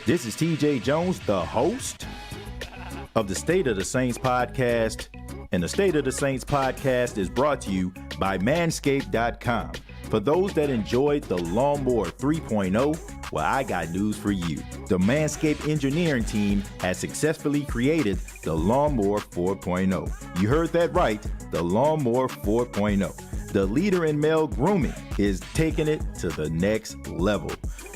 This is TJ Jones, the host of the State of the Saints podcast. And the State of the Saints podcast is brought to you by Manscaped.com. For those that enjoyed the Lawnmower 3.0, well, I got news for you. The Manscaped engineering team has successfully created the Lawnmower 4.0. You heard that right, the Lawnmower 4.0. The leader in male grooming is taking it to the next level.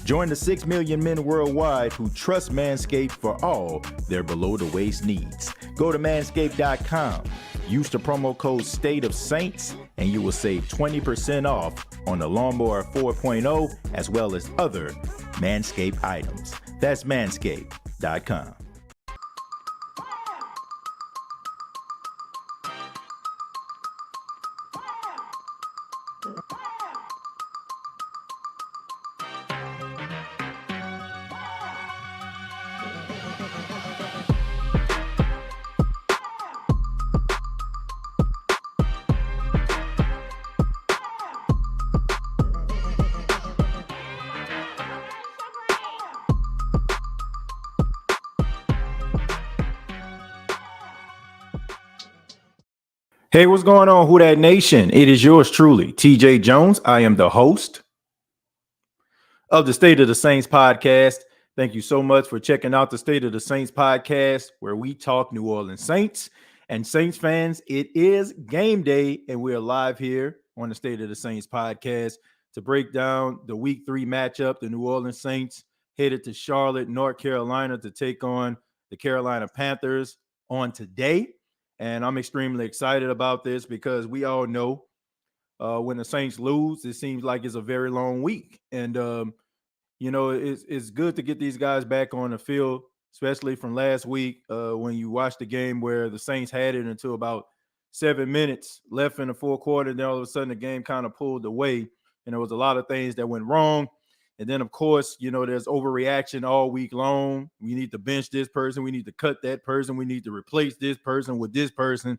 Join the 6 million men worldwide who trust Manscaped for all their below-the-waist needs. Go to manscaped.com. Use the promo code STATEOFSAINTS, and you will save 20% off on the Lawnmower 4.0 as well as other Manscaped items. That's manscaped.com. Hey, what's going on, Who Dat Nation? It is yours truly, TJ Jones. I am the host of the State of the Saints podcast. Thank you so much for checking out the State of the Saints podcast, where we talk New Orleans Saints. And Saints fans, it is game day, and we're live here on the State of the Saints podcast to break down the Week 3 matchup. The New Orleans Saints headed to Charlotte, North Carolina to take on the Carolina Panthers on today. And I'm extremely excited about this because we all know when the Saints lose, it seems like it's a very long week. And, it's good to get these guys back on the field, especially from last week when you watched the game where the Saints had it until about 7 minutes left in the fourth quarter. And then all of a sudden the game kind of pulled away. And there was a lot of things that went wrong. And then, of course, there's overreaction all week long. We need to bench this person. We need to cut that person. We need to replace this person with this person.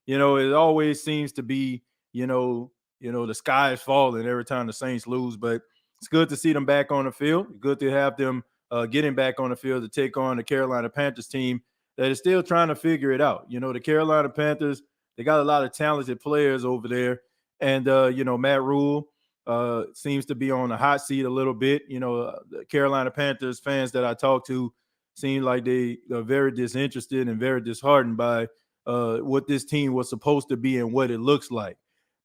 It always seems to be, the sky is falling every time the Saints lose. But it's good to see them back on the field. Good to have them getting back on the field to take on the Carolina Panthers team that is still trying to figure it out. The Carolina Panthers, they got a lot of talented players over there. And, Matt Rule seems to be on the hot seat a little bit. The Carolina Panthers fans that I talk to seem like they are very disinterested and very disheartened by what this team was supposed to be and what it looks like.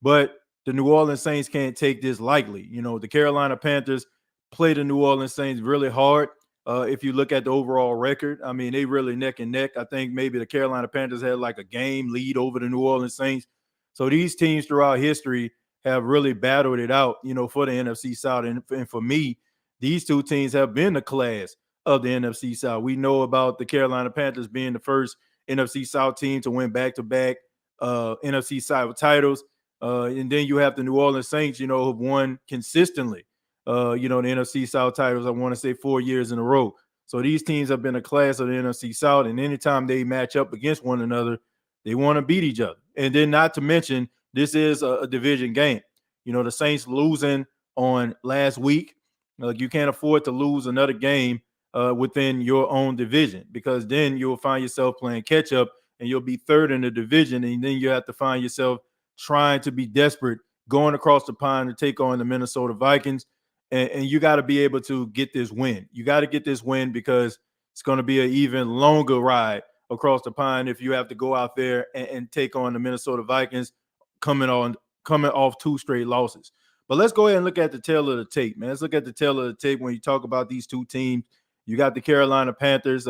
But the New Orleans Saints can't take this lightly. The Carolina Panthers play the New Orleans Saints really hard. If you look at the overall record, I mean, they really neck and neck. I think maybe the Carolina Panthers had like a game lead over the New Orleans Saints. So these teams throughout history have really battled it out, for the NFC South. And for me, these two teams have been the class of the NFC South. We know about the Carolina Panthers being the first NFC South team to win back-to-back NFC South titles. And then you have the New Orleans Saints, who've won consistently, the NFC South titles, I want to say 4 years in a row. So these teams have been a class of the NFC South. And anytime they match up against one another, they want to beat each other. And then not to mention, this is a division game. The Saints losing on last week. You can't afford to lose another game within your own division, because then you'll find yourself playing catch up and you'll be third in the division. And then you have to find yourself trying to be desperate, going across the pond to take on the Minnesota Vikings. and you got to be able to get this win. You got to get this win because it's going to be an even longer ride across the pond if you have to go out there and take on the Minnesota Vikings coming off 2 straight losses. But let's go ahead and look at the tail of the tape, man. Let's look at the tail of the tape when you talk about these two teams. You got the Carolina Panthers,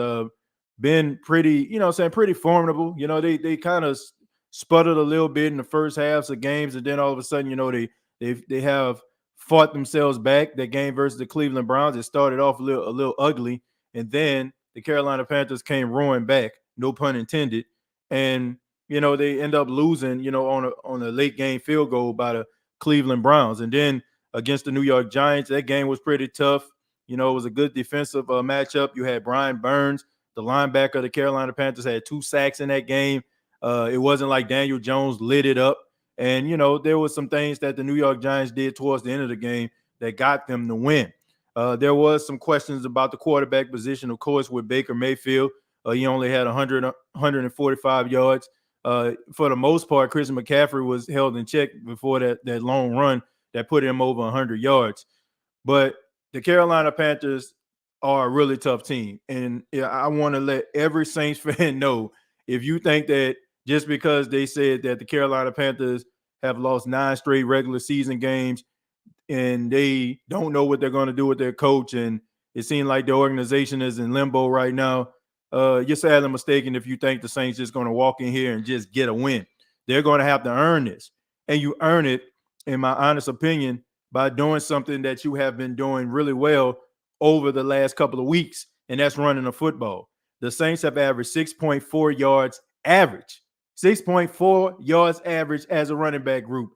been pretty, pretty formidable. They kind of sputtered a little bit in the first halves of games, and then all of a sudden, they have fought themselves back. That game versus the Cleveland Browns, it started off a little ugly, and then the Carolina Panthers came roaring back, no pun intended, and they end up losing, on a late game field goal by the Cleveland Browns. And then against the New York Giants, that game was pretty tough. It was a good defensive matchup. You had Brian Burns, the linebacker of the Carolina Panthers, had 2 sacks in that game. It wasn't like Daniel Jones lit it up. And, there was some things that the New York Giants did towards the end of the game that got them the win. There was some questions about the quarterback position, of course, with Baker Mayfield. He only had 145 yards. For the most part, Christian McCaffrey was held in check before that long run that put him over 100 yards. But the Carolina Panthers are a really tough team. And I want to let every Saints fan know, if you think that just because they said that the Carolina Panthers have lost 9 straight regular season games and they don't know what they're going to do with their coach, and it seems like the organization is in limbo right now, you're sadly mistaken if you think the Saints just going to walk in here and just get a win. They're going to have to earn this. And you earn it, in my honest opinion, by doing something that you have been doing really well over the last couple of weeks, and that's running the football. The Saints have averaged 6.4 yards average. 6.4 yards average as a running back group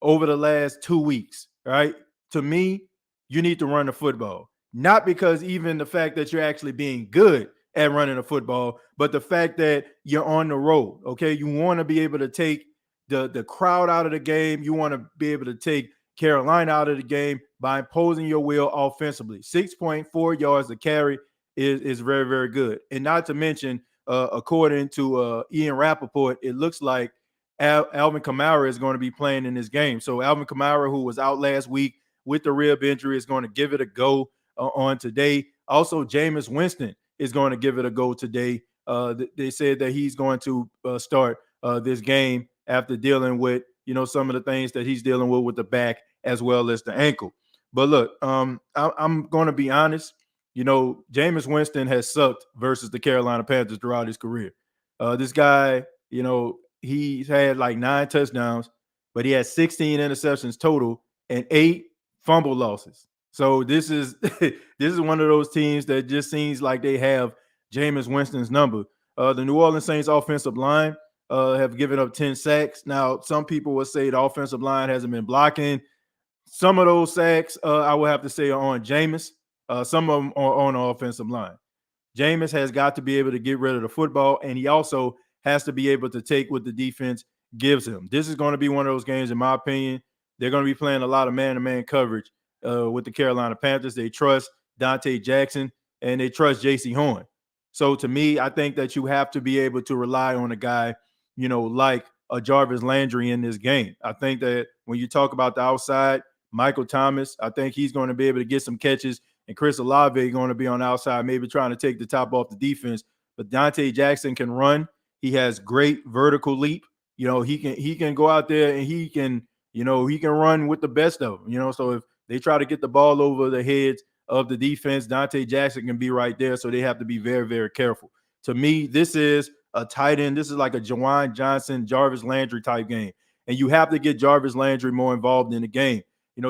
over the last 2 weeks, right? To me, you need to run the football. Not because even the fact that you're actually being good at running the football, but the fact that you're on the road, okay? You want to be able to take the crowd out of the game. You want to be able to take Carolina out of the game by imposing your will offensively. 6.4 yards a carry is very, very good. And not to mention, according to Ian Rappaport, it looks like Alvin Kamara is going to be playing in this game. So Alvin Kamara, who was out last week with the rib injury, is going to give it a go on today. Also, Jameis Winston is going to give it a go today. They said that he's going to start this game after dealing with, some of the things that he's dealing with the back as well as the ankle. But look, I'm going to be honest. Jameis Winston has sucked versus the Carolina Panthers throughout his career. This guy, he's had like 9 touchdowns, but he had 16 interceptions total and 8 fumble losses. So this is this is one of those teams that just seems like they have Jameis Winston's number. The New Orleans Saints offensive line have given up 10 sacks. Now, some people will say the offensive line hasn't been blocking. Some of those sacks, I would have to say, are on Jameis. Some of them are on the offensive line. Jameis has got to be able to get rid of the football, and he also has to be able to take what the defense gives him. This is going to be one of those games, in my opinion. They're going to be playing a lot of man-to-man coverage with the Carolina Panthers. They trust Dante Jackson, and they trust J.C. Horn. So to me, I think that you have to be able to rely on a guy, like a Jarvis Landry in this game. I think that when you talk about the outside, Michael Thomas, I think he's going to be able to get some catches, and Chris Olave going to be on the outside, maybe trying to take the top off the defense. But Dante Jackson can run. He has great vertical leap. He can go out there and he can run with the best of them. So if they try to get the ball over the heads of the defense, Dante Jackson can be right there. So they have to be very, very careful. To me, this is a tight end. This is like a Jawan Johnson, Jarvis Landry type game. And you have to get Jarvis Landry more involved in the game.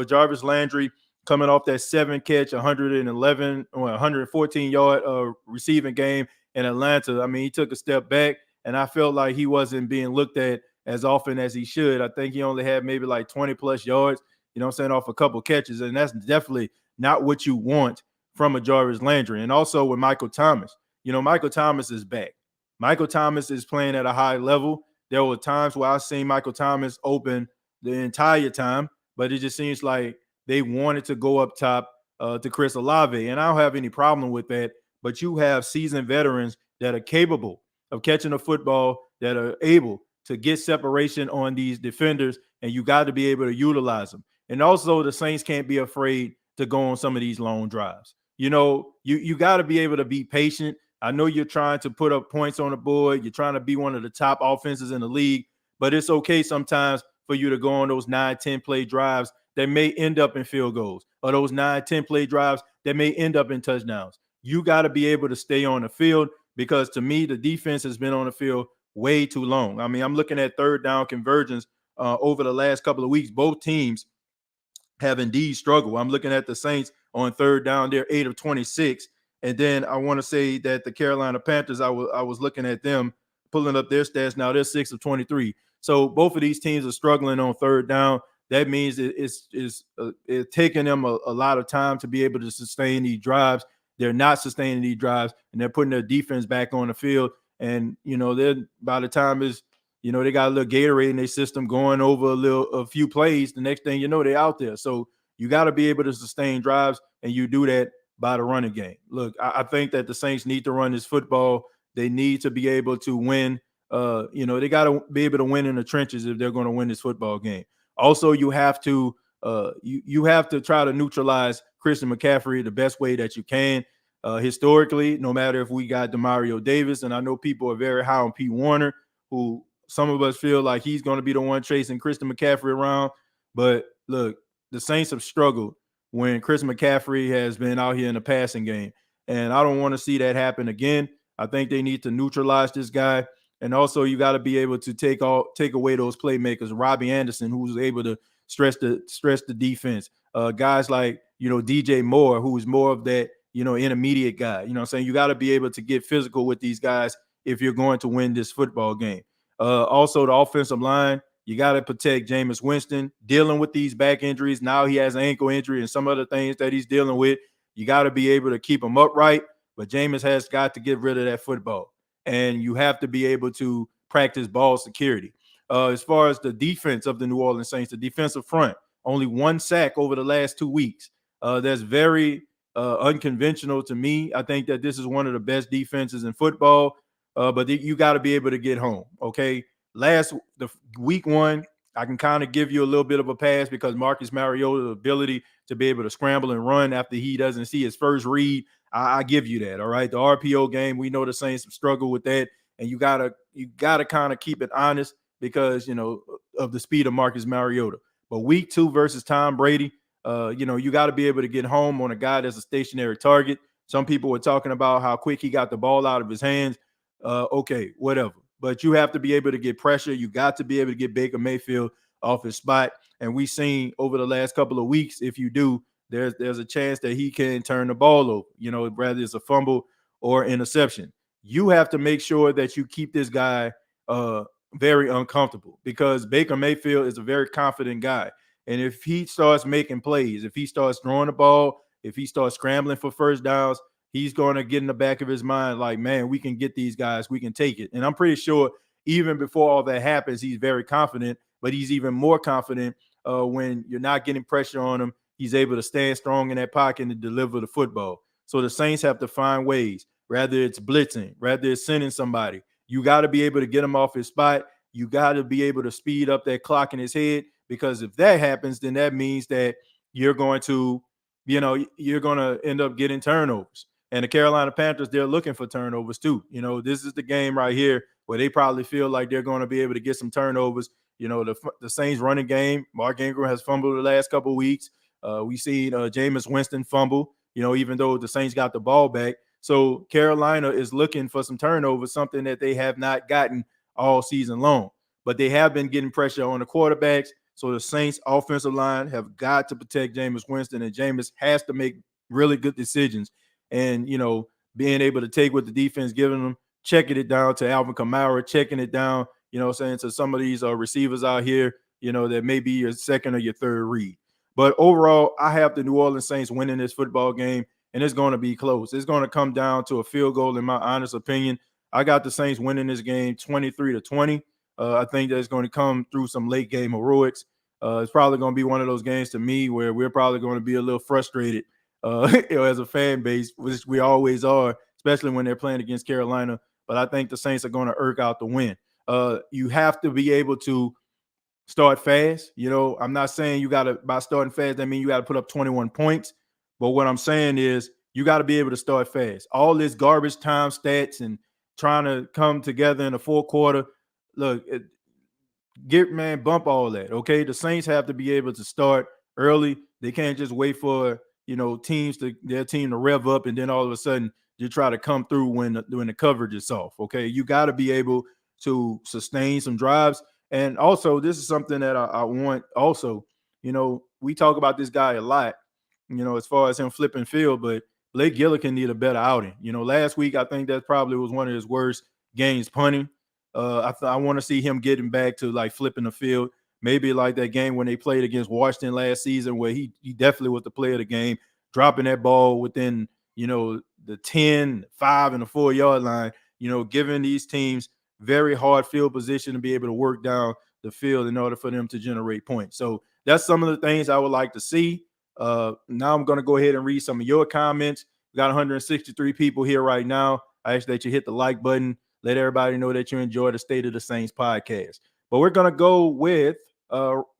Jarvis Landry coming off that 7-catch, 111 or 114 yard receiving game in Atlanta. I mean, he took a step back, and I felt like he wasn't being looked at as often as he should. I think he only had maybe like 20 plus yards, off a couple catches. And that's definitely not what you want from a Jarvis Landry. And also with Michael Thomas, Michael Thomas is back. Michael Thomas is playing at a high level. There were times where I've seen Michael Thomas open the entire time, but it just seems like they wanted to go up top to Chris Olave. And I don't have any problem with that. But you have seasoned veterans that are capable of catching the football, that are able to get separation on these defenders, and you got to be able to utilize them. And also the Saints can't be afraid to go on some of these long drives. You got to be able to be patient. I know you're trying to put up points on the board. You're trying to be one of the top offenses in the league, but it's okay sometimes for you to go on those 9-10 play drives that may end up in field goals, or those 9-10 play drives that may end up in touchdowns. You got to be able to stay on the field, because to me, the defense has been on the field way too long. I mean, I'm looking at third down conversions over the last couple of weeks. Both teams have indeed struggled. I'm looking at the Saints on third down. They're 8 of 26. And then I want to say that the Carolina Panthers, I was looking at them, pulling up their stats now. They're 6 of 23. So both of these teams are struggling on third down. That means it's taking them a lot of time to be able to sustain these drives. They're not sustaining these drives, and they're putting their defense back on the field. And, they're, by the time is, they got a little Gatorade in their system going over a few plays. The next thing you know, they're out there. So you got to be able to sustain drives, and you do that by the running game. Look, I think that the Saints need to run this football. They need to be able to win. They got to be able to win in the trenches if they're going to win this football game. Also, you have to you have to try to neutralize Christian McCaffrey the best way that you can. Historically, no matter if we got Demario Davis, and I know people are very high on Pete Warner, who some of us feel like he's going to be the one chasing Christian McCaffrey around. But look, the Saints have struggled when Chris McCaffrey has been out here in the passing game, and I don't want to see that happen again. I think they need to neutralize this guy. And also, you got to be able to take away those playmakers. Robbie Anderson, who's able to stretch the defense. Guys like DJ Moore, who is more of that intermediate guy. You know what I'm saying? You got to be able to get physical with these guys if you're going to win this football game. Also, the offensive line, you got to protect Jameis Winston, dealing with these back injuries. Now he has an ankle injury and some other things that he's dealing with. You got to be able to keep him upright, but Jameis has got to get rid of that football. And you have to be able to practice ball security. As far as the defense of the New Orleans Saints, the defensive front, only 1 sack over the last 2 weeks. That's very unconventional to me. I think that this is one of the best defenses in football, but you got to be able to get home, okay? Week 1, I can kind of give you a little bit of a pass because Marcus Mariota's ability to be able to scramble and run after he doesn't see his first read, I give you that, all right? The RPO game, we know the Saints struggle with that, and you gotta kind of keep it honest because, of the speed of Marcus Mariota. But week 2 versus Tom Brady, you got to be able to get home on a guy that's a stationary target. Some people were talking about how quick he got the ball out of his hands. Okay, whatever. But you have to be able to get pressure. You got to be able to get Baker Mayfield off his spot. And we've seen over the last couple of weeks, if you do, there's a chance that he can turn the ball over, whether it's a fumble or interception. You have to make sure that you keep this guy very uncomfortable because Baker Mayfield is a very confident guy. And if he starts making plays, if he starts throwing the ball, if he starts scrambling for first downs, he's going to get in the back of his mind like, man, we can get these guys. We can take it. And I'm pretty sure even before all that happens, he's very confident, but he's even more confident when you're not getting pressure on him. He's able to stand strong in that pocket and deliver the football. So the Saints have to find ways, whether it's blitzing, whether it's sending somebody. You got to be able to get him off his spot. You got to be able to speed up that clock in his head, because if that happens, then that means that you're going to end up getting turnovers. And the Carolina Panthers, they're looking for turnovers too. This is the game right here where they probably feel like they're going to be able to get some turnovers. The Saints running game, Mark Ingram has fumbled the last couple of weeks. We've seen Jameis Winston fumble, even though the Saints got the ball back. So Carolina is looking for some turnovers, something that they have not gotten all season long. But they have been getting pressure on the quarterbacks. So the Saints offensive line have got to protect Jameis Winston, and Jameis has to make really good decisions. And, being able to take what the defense giving them, checking it down to Alvin Kamara, checking it down, to some of these receivers out here, that may be your second or your third read. But overall, I have the New Orleans Saints winning this football game, and it's going to be close. It's going to come down to a field goal, in my honest opinion. I got the Saints winning this game 23-20. I think that's going to come through some late game heroics. It's probably going to be one of those games to me where we're probably going to be a little frustrated as a fan base, which we always are, especially when they're playing against Carolina. But I think the Saints are going to eke out the win. You have to be able to start fast. I'm not saying by starting fast, that means you got to put up 21 points. But what I'm saying is you got to be able to start fast. All this garbage time stats and trying to come together in the fourth quarter. Look, bump all that. Okay, the Saints have to be able to start early. They can't just wait for their team to rev up and then all of a sudden you try to come through when the coverage is off. Okay, you got to be able to sustain some drives. And also, this is something that I want. Also, we talk about this guy a lot. As far as him flipping field, but Blake Gillikin need a better outing. Last week I think that probably was one of his worst games punting. I want to see him getting back to like flipping the field. Maybe like that game when they played against Washington last season, where he definitely was the player of the game, dropping that ball within the 10, 5, and the 4-yard line. Giving these teams very hard field position to be able to work down the field in order for them to generate points. So that's some of the things I would like to see. Now I'm going to go ahead and read some of your comments. We got 163 people here right now. I ask that you hit the like button. Let everybody know that you enjoy the State of the Saints podcast. But we're going to go with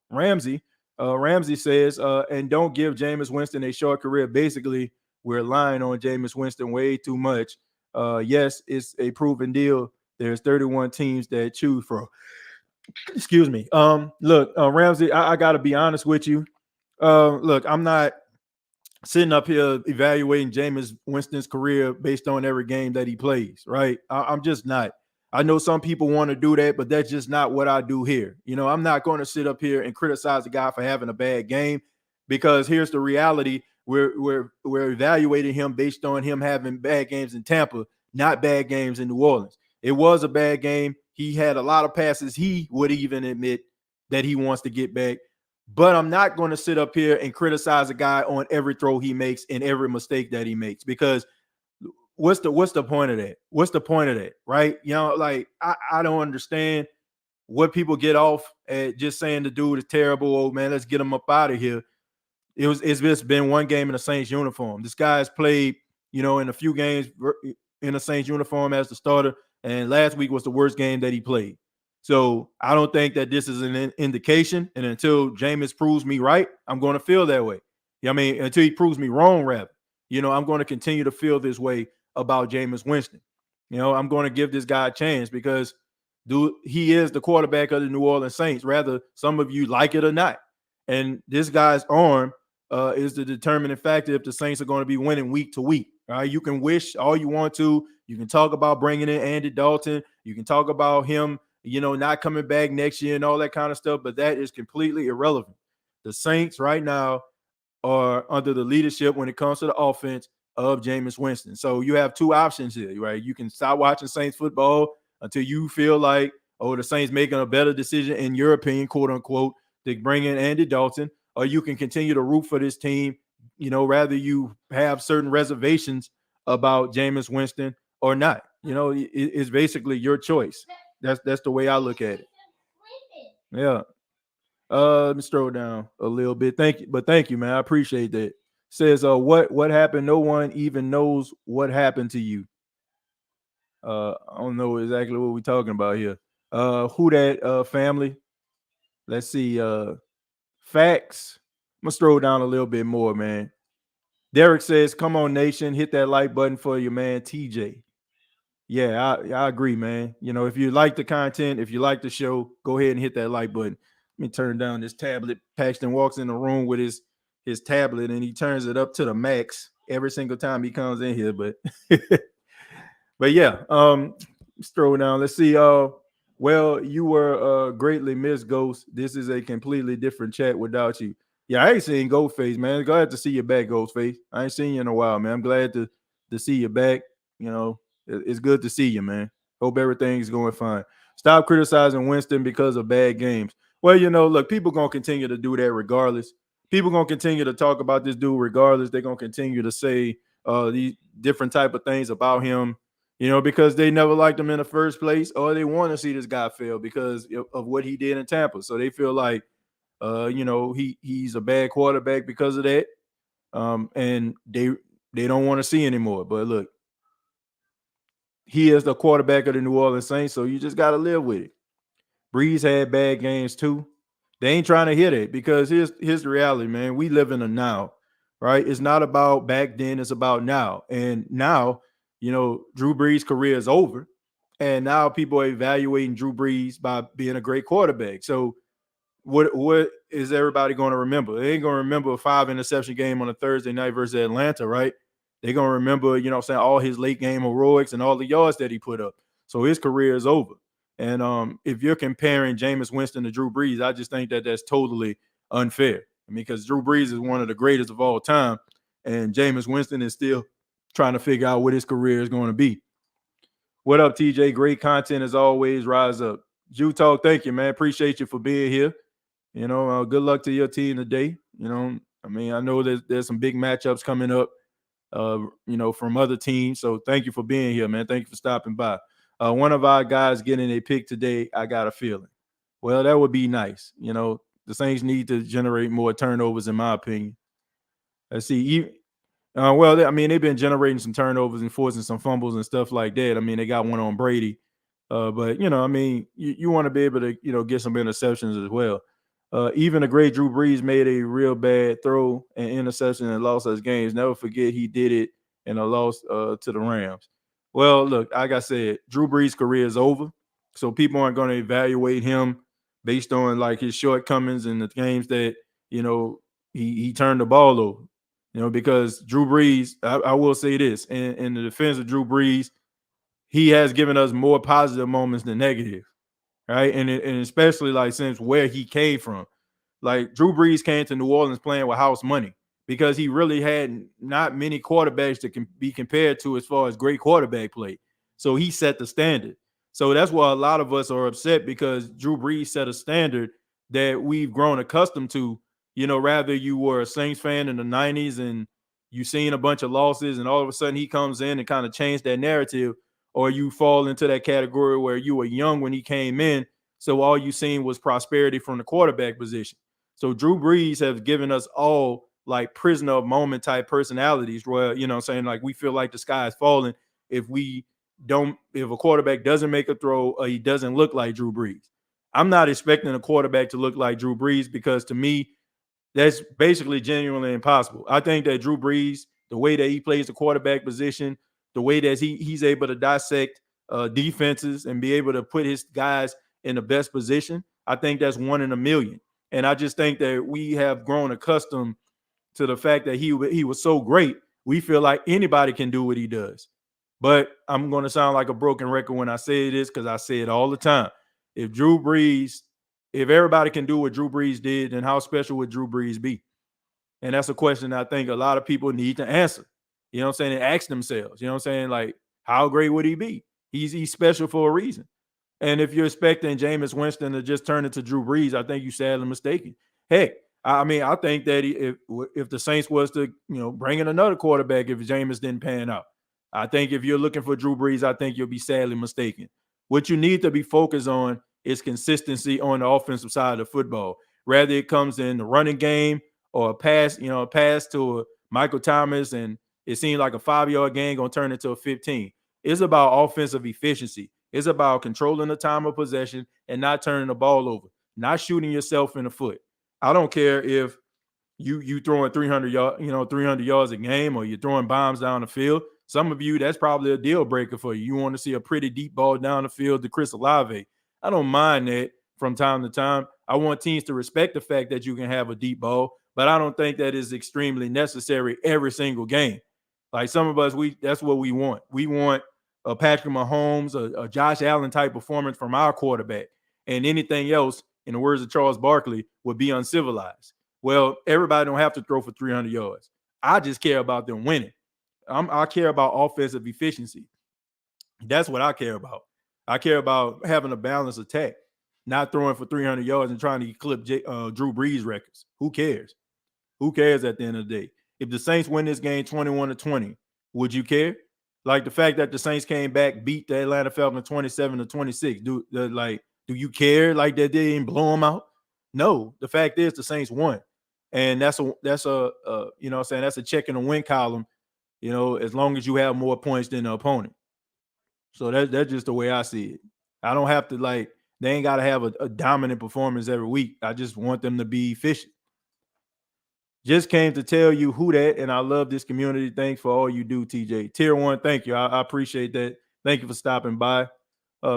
Ramsey. Ramsey says, and don't give Jameis Winston a short career. Basically, we're lying on Jameis Winston way too much. Yes, it's a proven deal. There's 31 teams that choose for. Excuse me. Look, Ramsey, I got to be honest with you. Look, I'm not sitting up here evaluating Jameis Winston's career based on every game that he plays, right? I'm just not. I know some people want to do that, but that's just not what I do here. I'm not going to sit up here and criticize a guy for having a bad game, because here's the reality. We're evaluating him based on him having bad games in Tampa, not bad games in New Orleans. It was a bad game. He had a lot of passes he would even admit that he wants to get back. But I'm not going to sit up here and criticize a guy on every throw he makes and every mistake that he makes, because what's the point of that? What's the point of that, right? Like I don't understand what people get off at just saying the dude is terrible. Oh man, let's get him up out of here. It's just been one game in a Saints uniform. This guy's played, in a few games in a Saints uniform as the starter, and last week was the worst game that he played. So I don't think that this is an indication. And until Jameis proves me right, I'm going to feel that way. Until he proves me wrong, rather. I'm going to continue to feel this way about Jameis Winston. I'm going to give this guy a chance, because he is the quarterback of the New Orleans Saints, rather some of you like it or not. And this guy's arm is the determining factor if the Saints are going to be winning week to week. All right, you can wish all you want to. You can talk about bringing in Andy Dalton. You can talk about him not coming back next year and all that kind of stuff, but that is completely irrelevant. The Saints right now are under the leadership when it comes to the offense of Jameis Winston. So you have two options here, right? You can stop watching Saints football until you feel like, the Saints making a better decision, in your opinion, quote unquote, to bring in Andy Dalton, or you can continue to root for this team, rather you have certain reservations about Jameis Winston or not. It's basically your choice. That's the way I look at it. Yeah. Let me scroll down a little bit. Thank you, man. I appreciate that. Says, what happened? No one even knows what happened to you. I don't know exactly what we're talking about here. Who that family? Let's see. Facts. I'm gonna scroll down a little bit more, man. Derek says, come on, nation, hit that like button for your man TJ. Yeah, I agree, man. If you like the content, if you like the show, go ahead and hit that like button. Let me turn down this tablet. Paxton walks in the room with his tablet and he turns it up to the max every single time he comes in here. But but yeah, let's throw it down. Let's see. Well, you were greatly missed, Ghost. This is a completely different chat without you. Yeah, I ain't seen Ghostface, man. Glad to see you back, Ghostface. I ain't seen you in a while, man. I'm glad to see you back. It's good to see you, man. Hope everything's going fine. Stop criticizing Winston because of bad games. Well, look, people going to continue to do that regardless. People going to continue to talk about this dude regardless. They're going to continue to say these different type of things about him, because they never liked him in the first place, or they want to see this guy fail because of what he did in Tampa. So they feel like, he's a bad quarterback because of that. And they don't want to see anymore. But look, he is the quarterback of the New Orleans Saints, so you just got to live with it. Breeze had bad games too. They ain't trying to hear that, because here's the reality, man. We live in a now. right? It's not about back then, it's about now. And now, Drew Brees' career is over. And now people are evaluating Drew Brees by being a great quarterback. So what is everybody going to remember? They ain't going to remember a 5 interception game on a Thursday night versus Atlanta, right? They're going to remember, all his late game heroics and all the yards that he put up. So his career is over. And if you're comparing Jameis Winston to Drew Brees, I just think that that's totally unfair. I mean, because Drew Brees is one of the greatest of all time, and Jameis Winston is still trying to figure out what his career is going to be. What up, TJ? Great content as always. Rise up. Jew Talk, thank you, man. Appreciate you for being here. Good luck to your team today. I know there's some big matchups coming up, from other teams. So thank you for being here, man. Thank you for stopping by. One of our guys getting a pick today, I got a feeling. Well, that would be nice. The Saints need to generate more turnovers, in my opinion. Let's see. They've been generating some turnovers and forcing some fumbles and stuff like that. I mean, they got one on Brady. But you want to be able to, get some interceptions as well. Even a great Drew Brees made a real bad throw and interception and lost us games. Never forget he did it in a loss to the Rams. Well, look, like I said, Drew Brees' career is over. So people aren't going to evaluate him based on like his shortcomings in the games that, he turned the ball over. Because Drew Brees, I will say this, in the defense of Drew Brees, he has given us more positive moments than negative, right? And especially like since where he came from. Like Drew Brees came to New Orleans playing with house money because he really had not many quarterbacks that can be compared to as far as great quarterback play. So he set the standard. So that's why a lot of us are upset because Drew Brees set a standard that we've grown accustomed to. Rather you were a Saints fan in the 90s and you seen a bunch of losses and all of a sudden he comes in and kind of changed that narrative, or you fall into that category where you were young when he came in. So all you seen was prosperity from the quarterback position. So Drew Brees has given us all like prisoner of moment type personalities where, like we feel like the sky is falling if a quarterback doesn't make a throw or he doesn't look like Drew Brees. I'm not expecting a quarterback to look like Drew Brees because to me, that's basically genuinely impossible. I think that Drew Brees, the way that he plays the quarterback position, the way that he's able to dissect defenses and be able to put his guys in the best position, I think that's one in a million. And I just think that we have grown accustomed to the fact that he was so great. We feel like anybody can do what he does. But I'm going to sound like a broken record when I say this because I say it all the time. If everybody can do what Drew Brees did, then how special would Drew Brees be? And that's a question I think a lot of people need to answer. You know what I'm saying? And ask themselves, like, how great would he be? He's special for a reason. And if you're expecting Jameis Winston to just turn into Drew Brees, I think you're sadly mistaken. Heck, I think that if the Saints was to, bring in another quarterback if Jameis didn't pan out, I think if you're looking for Drew Brees, I think you'll be sadly mistaken. What you need to be focused on is consistency on the offensive side of the football. Whether it comes in the running game or a pass to Michael Thomas and it seemed like a 5-yard gain going to turn into a 15. It's about offensive efficiency. It's about controlling the time of possession and not turning the ball over, not shooting yourself in the foot. I don't care if you throwing 300 yards a game or you're throwing bombs down the field. Some of you, that's probably a deal breaker for you. You want to see a pretty deep ball down the field to Chris Olave. I don't mind that from time to time. I want teams to respect the fact that you can have a deep ball, but I don't think that is extremely necessary every single game. Like some of us, that's what we want. We want a Patrick Mahomes, a Josh Allen type performance from our quarterback, and anything else, in the words of Charles Barkley, would be uncivilized. Well, everybody don't have to throw for 300 yards. I just care about them winning. I care about offensive efficiency. That's what I care about. I care about having a balanced attack, not throwing for 300 yards and trying to eclipse Drew Brees records. Who cares? Who cares at the end of the day? If the Saints win this game 21-20, would you care? Like the fact that the Saints came back, beat the Atlanta Falcons 27-26. Do you care like that they didn't blow them out? No. The fact is the Saints won. And that's a that's a check in the win column, as long as you have more points than the opponent. So that's just the way I see it. I don't have to they ain't got to have a dominant performance every week. I just want them to be efficient. Just came to tell you who that, and I love this community. Thanks for all you do, TJ. Tier 1, thank you. I appreciate that. Thank you for stopping by.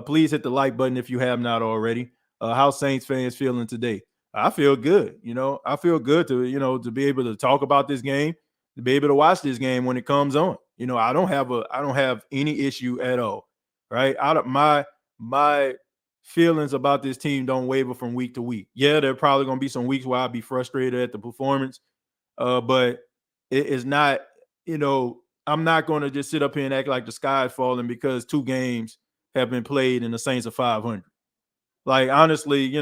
Please hit the like button if you have not already. How Saints fans feeling today? I feel good. I feel good to be able to talk about this game, to be able to watch this game when it comes on. I don't have any issue at all. Right? Out of my feelings about this team don't waver from week to week. Yeah, there are probably going to be some weeks where I'll be frustrated at the performance, but it is not, I'm not going to just sit up here and act like the sky is falling because 2 games have been played and the Saints are 500. Like, honestly,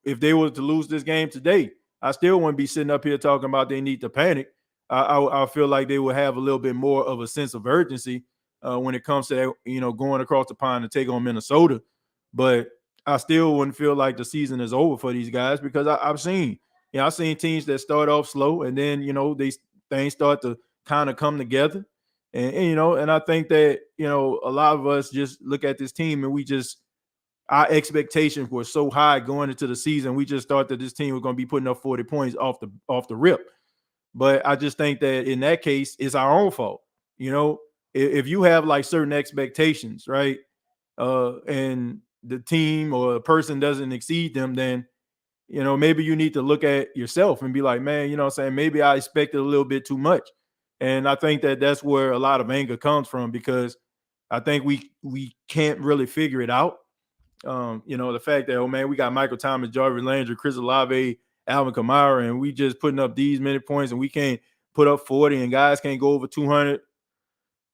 if they were to lose this game today, I still wouldn't be sitting up here talking about they need to panic. I feel like they would have a little bit more of a sense of urgency when it comes to that, going across the pond to take on Minnesota. But I still wouldn't feel like the season is over for these guys because I've seen teams that start off slow and then things start to kind of come together, and I think that a lot of us just look at this team and our expectations were so high going into the season. We just thought that this team was going to be putting up 40 points off the rip. But I just think that in that case, it's our own fault. If you have like certain expectations, right, and the team or a person doesn't exceed them, then maybe you need to look at yourself and be like, man, what I'm saying, maybe I expected a little bit too much. And I think that that's where a lot of anger comes from because I think we can't really figure it out. The fact that, oh man, we got Michael Thomas, Jarvis Landry, Chris Olave, Alvin Kamara, and we just putting up these many points and we can't put up 40 and guys can't go over 200.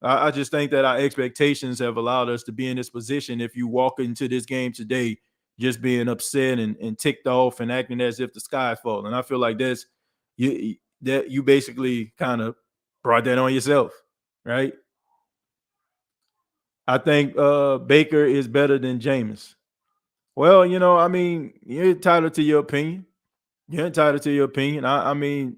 I just think that our expectations have allowed us to be in this position. If you walk into this game today just being upset and ticked off and acting as if the sky is falling, I feel like you basically kind of brought that on yourself, right? I think Baker is better than Jameis. Well, I mean, you're entitled to your opinion. You're entitled to your opinion. I mean,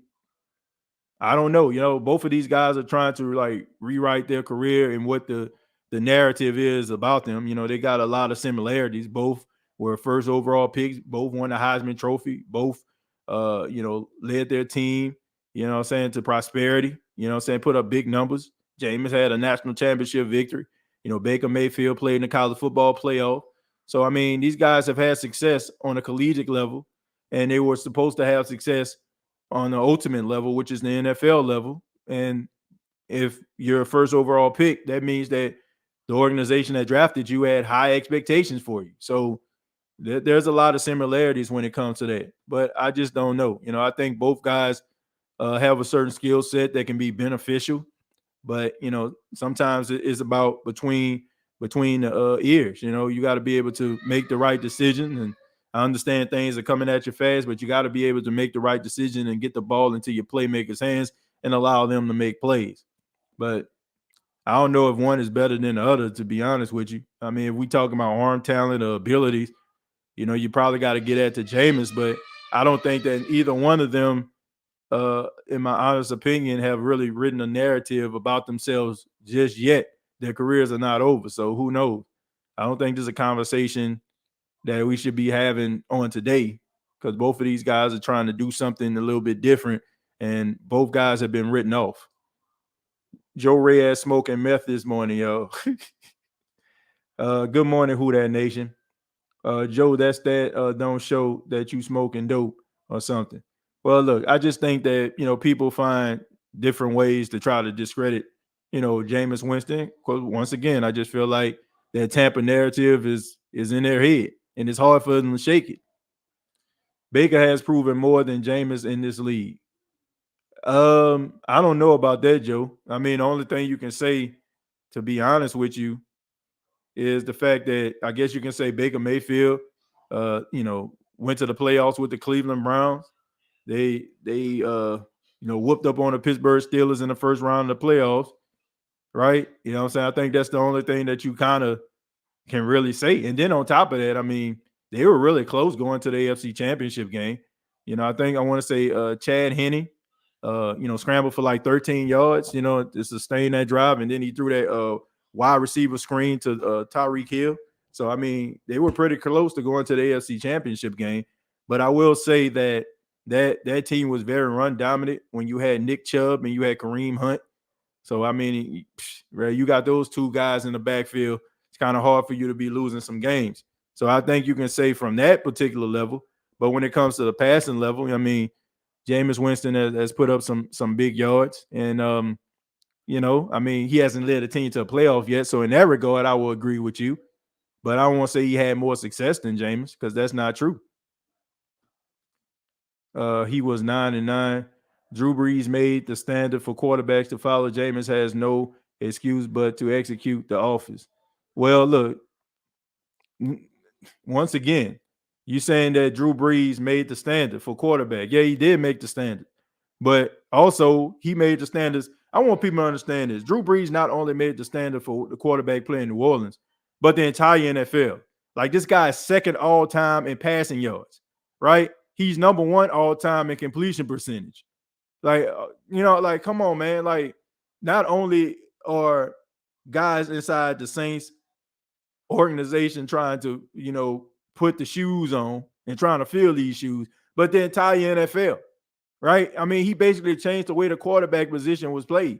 I don't know. Both of these guys are trying to like rewrite their career and what the narrative is about them. They got a lot of similarities. Both were first overall picks. Both won the Heisman Trophy. Both, led their team. What I'm saying, to prosperity. What I'm saying, put up big numbers. Jameis had a national championship victory. Baker Mayfield played in the college football playoff. So I mean, these guys have had success on a collegiate level, and they were supposed to have success on the ultimate level, which is the NFL level. And if you're a first overall pick, that means that the organization that drafted you had high expectations for you. So there's a lot of similarities when it comes to that. But I just don't know. I think both guys have a certain skill set that can be beneficial. But sometimes it is about between the ears. You got to be able to make the right decision. And I understand things are coming at you fast, but you got to be able to make the right decision and get the ball into your playmakers' hands and allow them to make plays. But I don't know if one is better than the other, to be honest with you. I mean, if we talk about arm talent or abilities, you probably got to get at to Jameis, but I don't think that either one of them, in my honest opinion, have really written a narrative about themselves just yet. Their careers are not over, so who knows? I don't think there's a conversation that we should be having on today because both of these guys are trying to do something a little bit different, and both guys have been written off. Joe Reyes smoking meth this morning, yo. Good morning, Who Dat Nation. Joe, that's that don't show that you smoking dope or something. Well, look, I just think that people find different ways to try to discredit Jameis Winston. Because once again, I just feel like that Tampa narrative is in their head, and it's hard for them to shake it. Baker has proven more than Jameis in this league. I don't know about that, Joe. I mean, the only thing you can say, to be honest with you, is the fact that I guess you can say Baker Mayfield, went to the playoffs with the Cleveland Browns. They whooped up on the Pittsburgh Steelers in the first round of the playoffs, right? You know what I'm saying? I think that's the only thing that you kind of can really say. And then on top of that, I mean, they were really close going to the AFC Championship game. I think I want to say Chad Henne, scrambled for like 13 yards, to sustain that drive, and then he threw that wide receiver screen to Tyreek Hill. So, I mean, they were pretty close to going to the AFC Championship game. But I will say that that team was very run dominant when you had Nick Chubb and you had Kareem Hunt. So I mean, you got those two guys in the backfield. It's kind of hard for you to be losing some games. So I think you can say from that particular level. But when it comes to the passing level, I mean, Jameis Winston has put up some big yards, and I mean, he hasn't led a team to a playoff yet. So in that regard, I will agree with you. But I won't say he had more success than Jameis because that's not true. He was 9-9. Drew Brees made the standard for quarterbacks to follow. Jameis has no excuse but to execute the office. Well, look, once again, you saying that Drew Brees made the standard for quarterback. Yeah, he did make the standard. But also, he made the standards. I want people to understand this. Drew Brees not only made the standard for the quarterback playing in New Orleans, but the entire NFL. Like, this guy is second all time in passing yards, right? He's number one all time in completion percentage. Like, like, come on, man. Like, not only are guys inside the Saints organization trying to, put the shoes on and trying to fill these shoes, but the entire NFL, right? I mean, he basically changed the way the quarterback position was played,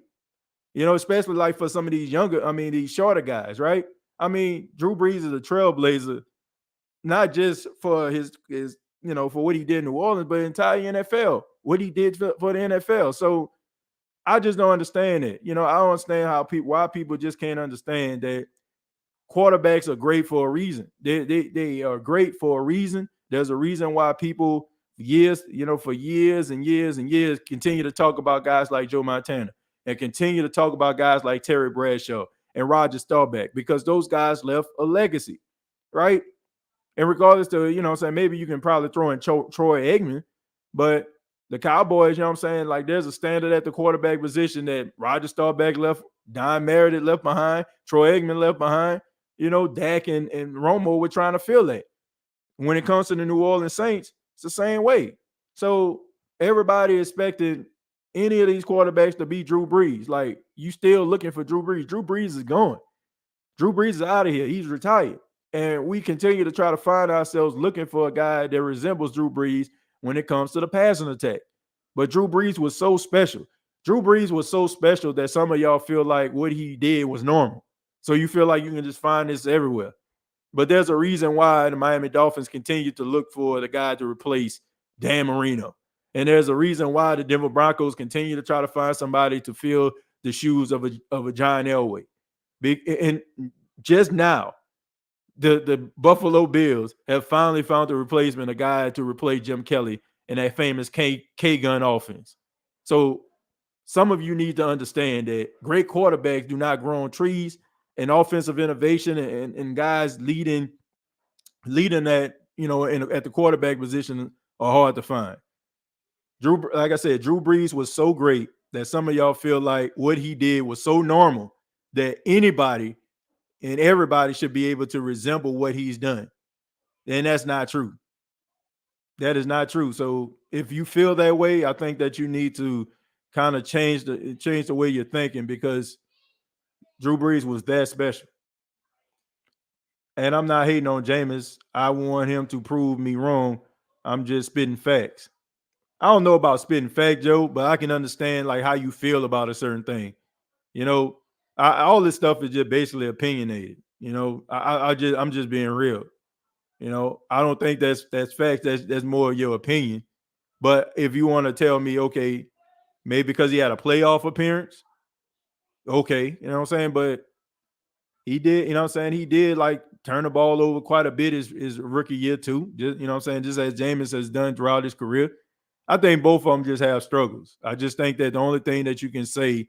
especially like for some of these these shorter guys, right? I mean, Drew Brees is a trailblazer, not just for his for what he did in New Orleans, but the entire NFL, what he did for the NFL. So I just don't understand it. I don't understand why people just can't understand that quarterbacks are great for a reason. They are great for a reason. There's a reason why people for years and years and years continue to talk about guys like Joe Montana and continue to talk about guys like Terry Bradshaw and Roger Staubach, because those guys left a legacy, right? And regardless to, maybe you can probably throw in Troy Aikman, but the Cowboys, like, there's a standard at the quarterback position that Roger Staubach left, Don Meredith left behind, Troy Aikman left behind. Dak and Romo were trying to fill that. When it comes to the New Orleans Saints, it's the same way. So everybody expected any of these quarterbacks to be Drew Brees. Like, you still looking for Drew Brees. Drew Brees is gone. Drew Brees is out of here. He's retired. And we continue to try to find ourselves looking for a guy that resembles Drew Brees when it comes to the passing attack. But Drew Brees was so special. Drew Brees was so special that some of y'all feel like what he did was normal. So you feel like you can just find this everywhere. But there's a reason why the Miami Dolphins continue to look for the guy to replace Dan Marino. And there's a reason why the Denver Broncos continue to try to find somebody to fill the shoes of a John Elway. And just now, the Buffalo Bills have finally found a replacement, a guy to replace Jim Kelly in that famous K-gun offense. So some of you need to understand that great quarterbacks do not grow on trees, and offensive innovation and guys leading that, at the quarterback position are hard to find. Like I said, Drew Brees was so great that some of y'all feel like what he did was so normal that anybody and everybody should be able to resemble what he's done. And that's not true. That is not true. So if you feel that way, I think that you need to kind of change the way you're thinking, because Drew Brees was that special. And I'm not hating on Jameis. I want him to prove me wrong. I'm just spitting facts. I don't know about spitting fact, Joe, but I can understand like how you feel about a certain thing. All this stuff is just basically opinionated. I'm just being real. I don't think that's facts. That's more of your opinion. But if you want to tell me, okay, maybe because he had a playoff appearance, okay, you know what I'm saying? But he did, he did like turn the ball over quite a bit his rookie year too. Just, just as Jameis has done throughout his career. I think both of them just have struggles. I just think that the only thing that you can say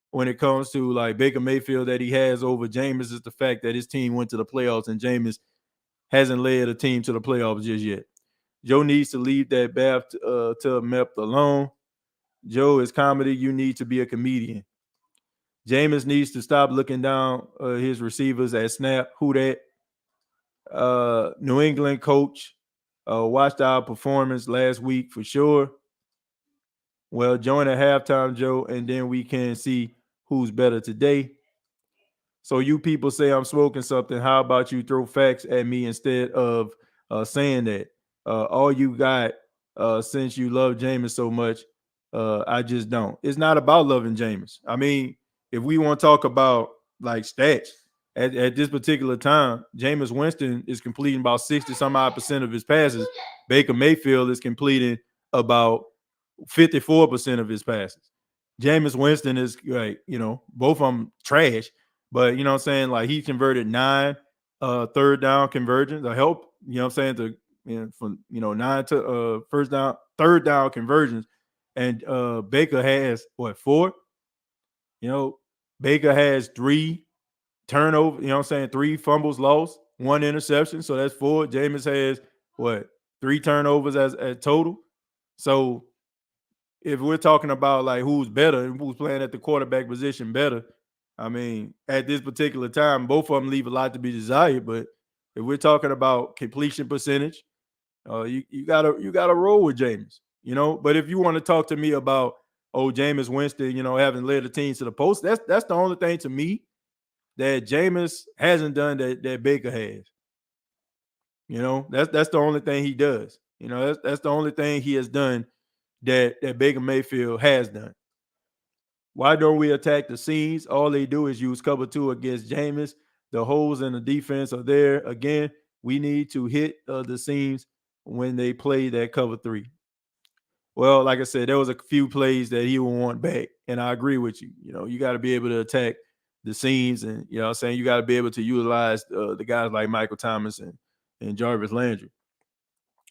when it comes to like Baker Mayfield that he has over Jameis is the fact that his team went to the playoffs and Jameis hasn't led a team to the playoffs just yet. Joe needs to leave that bathtub meth alone. Joe is comedy. You need to be a comedian. Jameis needs to stop looking down his receivers at snap. Who that? New England coach watched our performance last week for sure. Well, join at halftime, Joe, and then we can see who's better today. So you people say I'm smoking something. How about you throw facts at me instead of saying that? All you got since you love Jameis so much. I just don't. It's not about loving Jameis. I mean, if we want to talk about like stats, at this particular time, Jameis Winston is completing about 60 some odd percent of his passes. Baker Mayfield is completing about 54% of his passes. Jameis Winston is like, both of them trash, but you know what I'm saying? Like he converted 9 third down conversions, or help, you know what I'm saying, to from 9 to first down, third down conversions. And Baker has what, 4? Baker has 3 turnovers, 3 fumbles lost, 1 interception. So that's 4. Jameis has what, 3 turnovers as total. So if we're talking about like who's better and who's playing at the quarterback position better, I mean, at this particular time, both of them leave a lot to be desired. But if we're talking about completion percentage, you gotta roll with Jameis, But if you want to talk to me about Jameis Winston, having led the team to the post, that's the only thing to me that Jameis hasn't done that Baker has. That's the only thing he does. That's the only thing he has done that Baker Mayfield has done. Why don't we attack the seams? All they do is use cover 2 against Jameis. The holes in the defense are there. Again, we need to hit the seams when they play that cover 3. Well, like I said, there was a few plays that he would want back, and I agree with you. You got to be able to attack the seams, and you got to be able to utilize the guys like Michael Thomas and Jarvis Landry.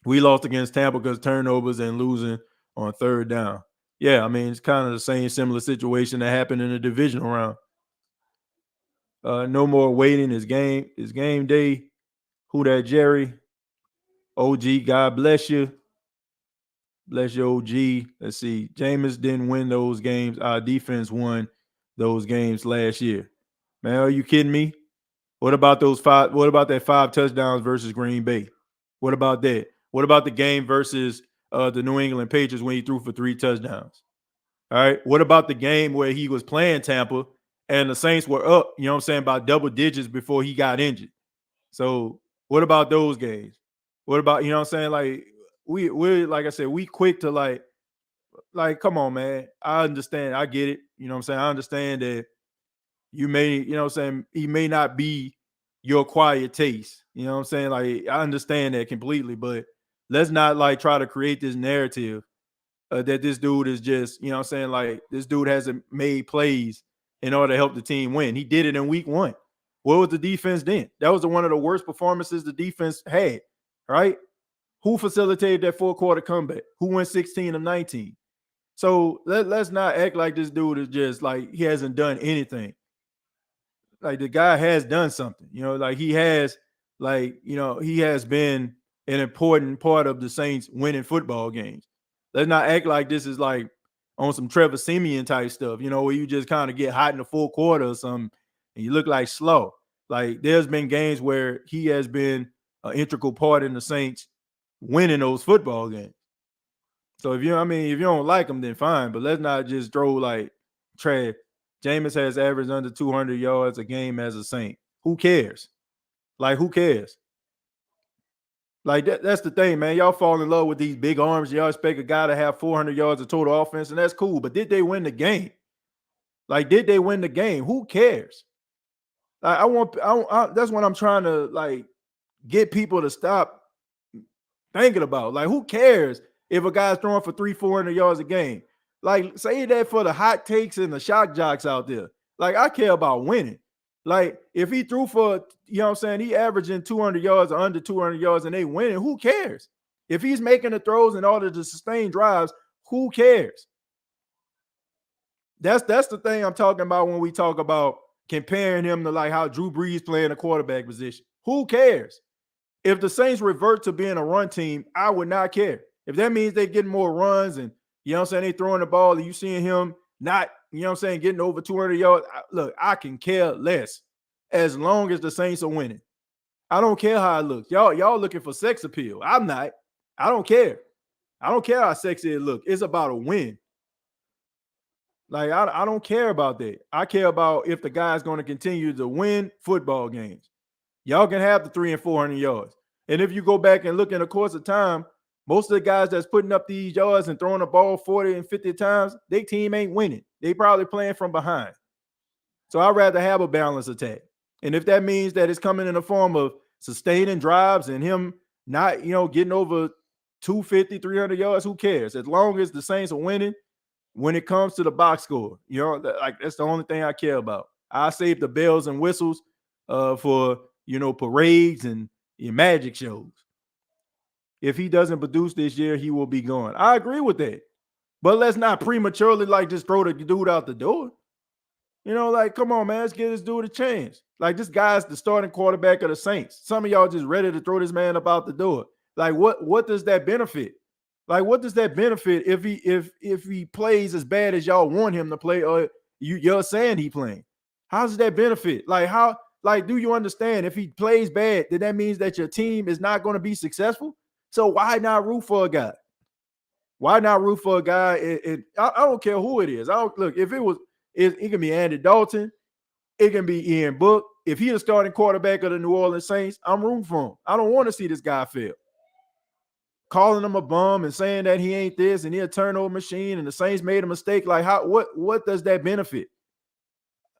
We lost against Tampa because turnovers and losing on third down. Yeah, I mean, it's kind of the same similar situation that happened in the divisional round. No more waiting. It's game day. Who that, Jerry? OG, God bless you. Bless you, OG. Let's see. Jameis didn't win those games. Our defense won those games last year. Man, are you kidding me? What about those 5? What about that 5 touchdowns versus Green Bay? What about that? What about the game versus the New England Patriots when he threw for 3 touchdowns? All right. What about the game where he was playing Tampa and the Saints were up, by double digits before he got injured? So what about those games? What about, like we're like I said, we quick to like come on, man. I understand. I get it. I understand that you may, he may not be your quiet taste. Like I understand that completely, but let's not like try to create this narrative that this dude is just, like this dude hasn't made plays in order to help the team win. He did it in week 1. What was the defense then? That was one of the worst performances the defense had, right? Who facilitated that 4-quarter comeback? Who went 16 of 19? So let's not act like this dude is just like he hasn't done anything. Like the guy has done something, like he has, he has been an important part of the Saints winning football games. Let's not act like this is like on some Trevor Siemian type stuff, where you just kind of get hot in the 4th quarter or something and you look like slow. Like there's been games where he has been an integral part in the Saints winning those football games. So if you don't like him, then fine, but let's not just throw like trash. Jameis has averaged under 200 yards a game as a Saint. Who cares? Like, who cares? Like, that's the thing, man. Y'all fall in love with these big arms. Y'all expect a guy to have 400 yards of total offense, and that's cool. But did they win the game? Like, did they win the game? Who cares? Like, that's what I'm trying to, like, get people to stop thinking about. Like, who cares if a guy's throwing for 400 yards a game? Like, say that for the hot takes and the shock jocks out there. Like, I care about winning. Like, if he threw for, he averaging 200 yards or under 200 yards and they winning, who cares? If he's making the throws in order to sustain drives, who cares? That's the thing I'm talking about when we talk about comparing him to like how Drew Brees playing a quarterback position. Who cares? If the Saints revert to being a run team, I would not care. If that means they're getting more runs and, they throwing the ball and you seeing him not, getting over 200 yards, look, I can care less as long as the Saints are winning. I don't care how it looks. Y'all looking for sex appeal. I'm not. I don't care. I don't care how sexy it looks. It's about a win. Like, I don't care about that. I care about if the guy's going to continue to win football games. Y'all can have the 300 and 400 yards. And if you go back and look in the course of time, Most of the guys that's putting up these yards and throwing the ball 40 and 50 times, their team ain't winning. They probably playing from behind. So I'd rather have a balanced attack. And if that means that it's coming in the form of sustaining drives and him not, getting over 250, 300 yards, who cares? As long as the Saints are winning when it comes to the box score, that's the only thing I care about. I save the bells and whistles for, parades and magic shows. If he doesn't produce this year, he will be gone. I agree with that. But let's not prematurely just throw the dude out the door. Come on, man, let's give this dude a chance. This guy's the starting quarterback of the Saints. Some of y'all just ready to throw this man up out the door. What does that benefit? What does that benefit if he plays as bad as y'all want him to play, or you're saying he playing? How does that benefit? Do you understand? If he plays bad, then that means that your team is not going to be successful. So why not root for a guy? Why not root for a guy? I don't care who it is. If it can be Andy Dalton, it can be Ian Book. If he's the starting quarterback of the New Orleans Saints, I'm rooting for him. I don't want to see this guy fail. Calling him a bum and saying that he ain't this and he a turnover machine and the Saints made a mistake. What does that benefit?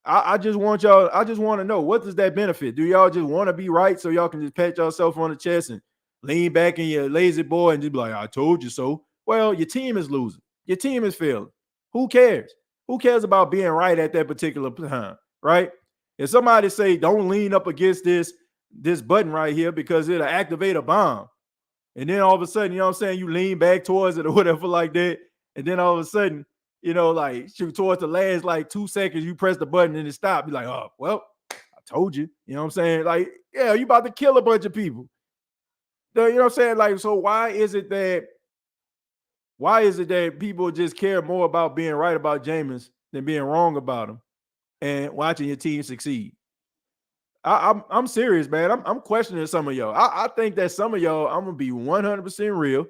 I just want to know, what does that benefit? Do y'all just want to be right so y'all can just pat yourself on the chest and lean back in your lazy boy and just be like, I told you so? Well, your team is losing. Your team is failing. Who cares? Who cares about being right at that particular time, right? If somebody say, don't lean up against this button right here because it'll activate a bomb, and then all of a sudden, you lean back towards it or whatever like that, and then all of a sudden, shoot towards the last 2 seconds, you press the button and it stops. You're like, oh, well, I told you. You know what I'm saying? Yeah, you about to kill a bunch of people. You know what I'm saying? So why is it that people just care more about being right about Jameis than being wrong about him and watching your team succeed? I'm serious, man. I'm questioning some of y'all. I think that some of y'all, I'm gonna be 100% real.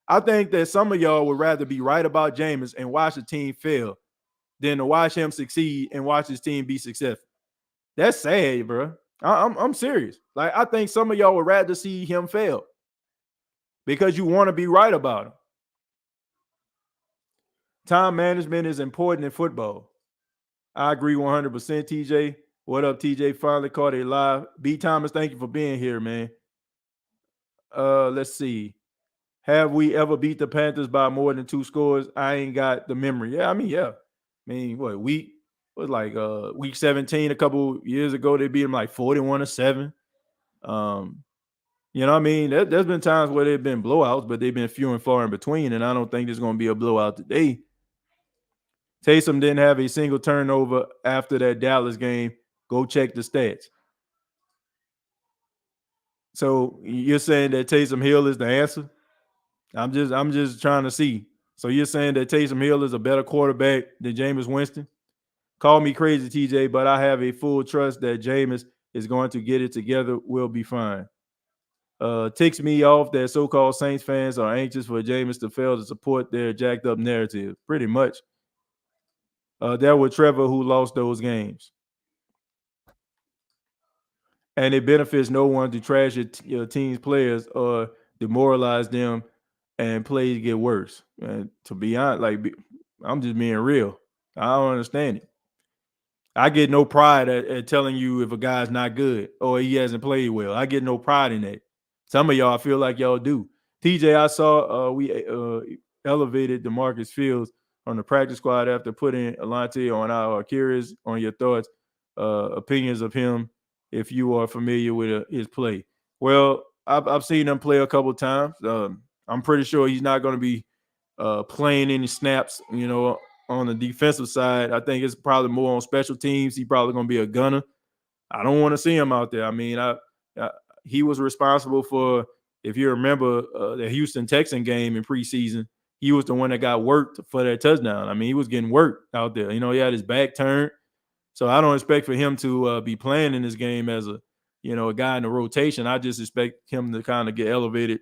I think that some of y'all would rather be right about Jameis and watch the team fail than to watch him succeed and watch his team be successful. That's sad, bro. I'm serious. I think some of y'all would rather see him fail because you want to be right about him. Time management is important in football. I agree 100%, TJ. What up, TJ? Finally caught it live. B. Thomas, thank you for being here, man. Let's see. Have we ever beat the Panthers by more than 2 scores? I ain't got the memory. Yeah. Week 17 a couple years ago, they beat them 41-7. There's been times where they've been blowouts, but they've been few and far in between, and I don't think there's going to be a blowout today. Taysom didn't have a single turnover after that Dallas game. Go check the stats. So you're saying that Taysom Hill is the answer? I'm just trying to see. So you're saying that Taysom Hill is a better quarterback than Jameis Winston? Call me crazy, TJ, but I have a full trust that Jameis is going to get it together. We'll be fine. Ticks me off that so-called Saints fans are anxious for Jameis to fail to support their jacked up narrative. Pretty much. That was Trevor who lost those games. And it benefits no one to trash your team's players or demoralize them and plays get worse. And to be honest, I'm just being real. I don't understand it. I get no pride at telling you if a guy's not good or he hasn't played well. I get no pride in that. Some of y'all, I feel like y'all do. TJ, I saw we elevated DeMarcus Fields on the practice squad after putting Alante on. Our curious on your thoughts, opinions of him, if you are familiar with his play. Well, I've seen him play a couple of times. I'm pretty sure he's not going to be playing any snaps, on the defensive side. I think it's probably more on special teams. He's probably going to be a gunner. I don't want to see him out there. I mean, he was responsible for, if you remember, the Houston Texan game in preseason. He was the one that got worked for that touchdown. I mean, he was getting worked out there. He had his back turned. So I don't expect for him to be playing in this game as a guy in the rotation. I just expect him to kind of get elevated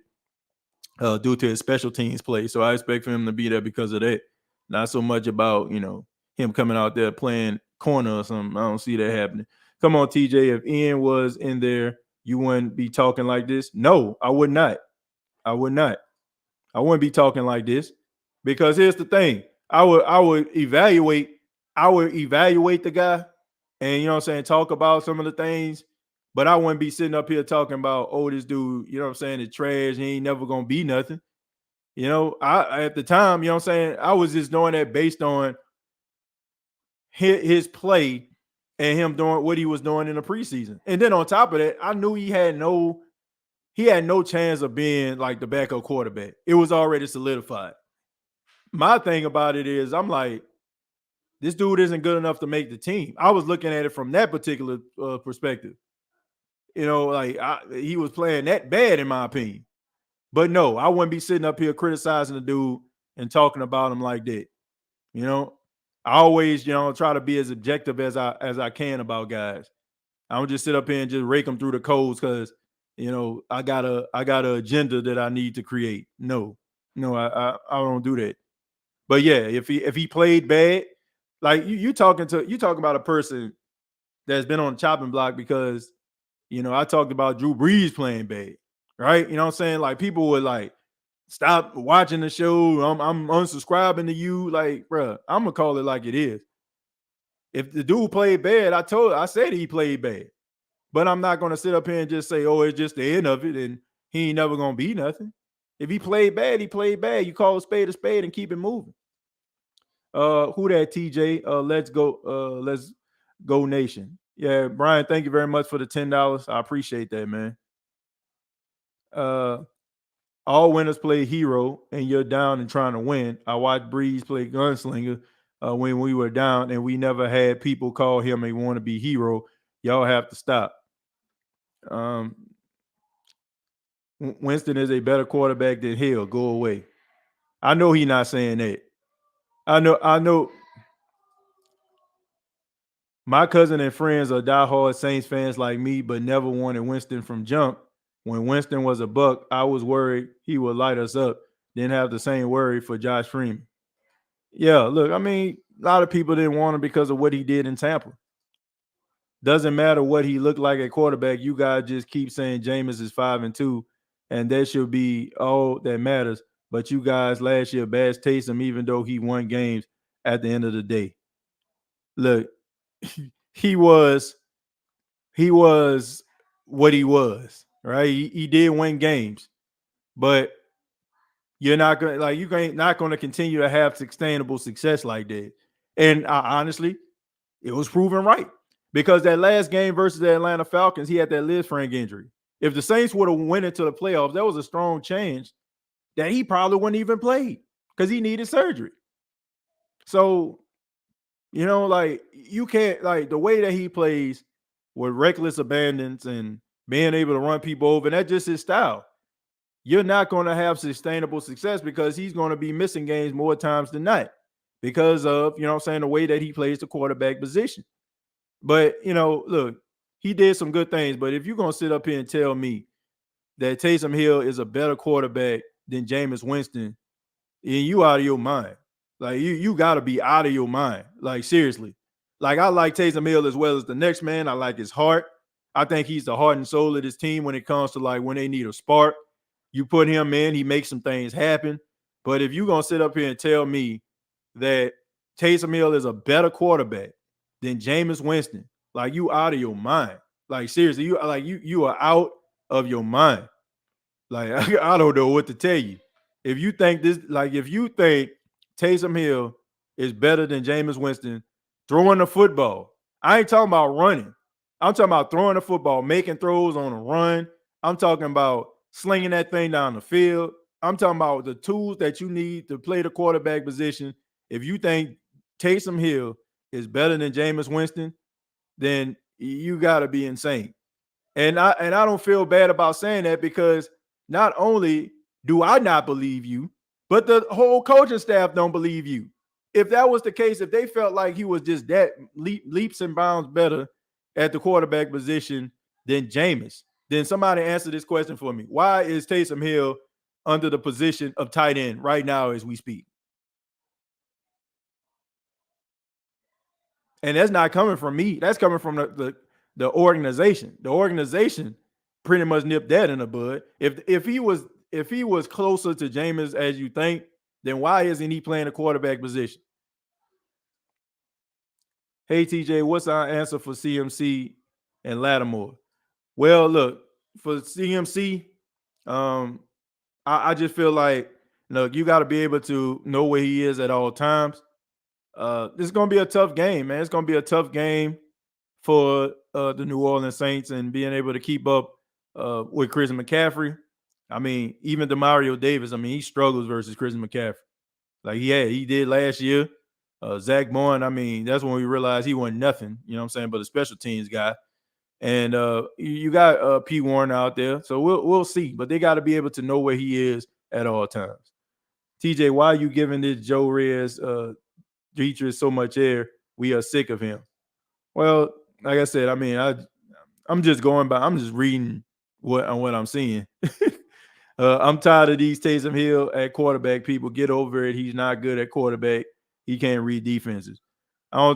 due to his special teams play. So I expect for him to be there because of that. Not so much about, him coming out there playing corner or something. I don't see that happening. Come on, TJ. If Ian was in there, you wouldn't be talking like this? No, I would not. I would not. I wouldn't be talking like this. Because here's the thing. I would evaluate the guy and you know what I'm saying, talk about some of the things, but I wouldn't be sitting up here talking about, oh, this dude, you know what I'm saying, is trash, he ain't never gonna be nothing. You know, I at the time, you know what I'm saying, I was just doing that based on his play and him doing what he was doing in the preseason. And then on top of that, I knew he had no chance of being like the backup quarterback. It was already solidified. My thing about it is, I'm like, this dude isn't good enough to make the team. I was looking at it from that particular perspective. You know, like he was playing that bad in my opinion. But no, I wouldn't be sitting up here criticizing the dude and talking about him like that. You know, I always, you know, try to be as objective as I can about guys. I don't just sit up here and just rake them through the codes because you know I got an agenda that I need to create. No, I don't do that. But yeah, if he played bad, like you talking about a person that's been on the chopping block because you know I talked about Drew Brees playing bad, right? You know what I'm saying? Like people would like stop watching the show. I'm unsubscribing to you, like, bruh, I'm gonna call it like it is. If the dude played bad, I said he played bad, but I'm not gonna sit up here and just say, oh, it's just the end of it, and he ain't never gonna be nothing. If he played bad, he played bad. You call a spade and keep it moving. Who that TJ? Let's go nation. Yeah, Brian, thank you very much for the $10. I appreciate that, man. All winners play hero and you're down and trying to win. I watched Breeze play gunslinger when we were down and we never had people call him a wannabe hero. Y'all have to stop. Winston is a better quarterback than Hill. Go away. I know he's not saying that. I know. My cousin and friends are diehard Saints fans like me, but never wanted Winston from jump. When Winston was a buck, I was worried he would light us up. Didn't have the same worry for Josh Freeman. Yeah, look, I mean, a lot of people didn't want him because of what he did in Tampa. Doesn't matter what he looked like at quarterback. You guys just keep saying Jameis is 5-2, and that should be all that matters. But you guys last year bashed Taysom even though he won games at the end of the day. Look, he was what he was, right? He did win games, but you're not gonna like you ain't not gonna continue to have sustainable success like that. And honestly, it was proven right because that last game versus the Atlanta Falcons, he had that Lisfranc injury. If the Saints would have went into the playoffs, that was a strong change that he probably wouldn't even play because he needed surgery. So, you know, like you can't like the way that he plays with reckless abandons and being able to run people over, and that's just his style. You're not going to have sustainable success because he's going to be missing games more times than not because of, you know what I'm saying, the way that he plays the quarterback position. But, you know, look, he did some good things. But if you're going to sit up here and tell me that Taysom Hill is a better quarterback than Jameis Winston, and you out of your mind. Like you got to be out of your mind. Like seriously. Like I like Taysom Hill as well as the next man. I like his heart. I think he's the heart and soul of this team when it comes to like when they need a spark. You put him in, he makes some things happen. But if you're gonna sit up here and tell me that Taysom Hill is a better quarterback than Jameis Winston, like you out of your mind. Like seriously, you are out of your mind. Like I don't know what to tell you. If you think Taysom Hill is better than Jameis Winston throwing the football, I ain't talking about running. I'm talking about throwing the football, making throws on a run. I'm talking about slinging that thing down the field. I'm talking about the tools that you need to play the quarterback position. If you think Taysom Hill is better than Jameis Winston, then you got to be insane. And I don't feel bad about saying that because not only do I not believe you, but the whole coaching staff don't believe you. If that was the case, if they felt like he was just that leaps and bounds better at the quarterback position than Jameis, then somebody answer this question for me. Why is Taysom Hill under the position of tight end right now as we speak? And that's not coming from me. That's coming from the organization. The organization pretty much nipped that in the bud. If he was if he was closer to Jameis as you think, then why isn't he playing the quarterback position? Hey TJ, what's our answer for CMC and Lattimore? Well, look, for CMC, um, I just feel like, look, you got to be able to know where he is at all times. This is gonna be a tough game, man. It's gonna be a tough game for the New Orleans Saints and being able to keep up with Chris McCaffrey. I mean, even Demario Davis, I mean, he struggles versus Chris McCaffrey. Like he did last year. Zach Bourne, I mean, that's when we realized he wasn't nothing, you know what I'm saying, but a special teams guy. And you got P. Warren out there. So we'll see. But they got to be able to know where he is at all times. TJ, why are you giving this Joe Reyes Dietrich so much air? We are sick of him. Well, like I said, I mean, I'm just going by. I'm just reading what I'm seeing. I'm tired of these Taysom Hill at quarterback. People get over it. He's not good at quarterback. He can't read defenses. I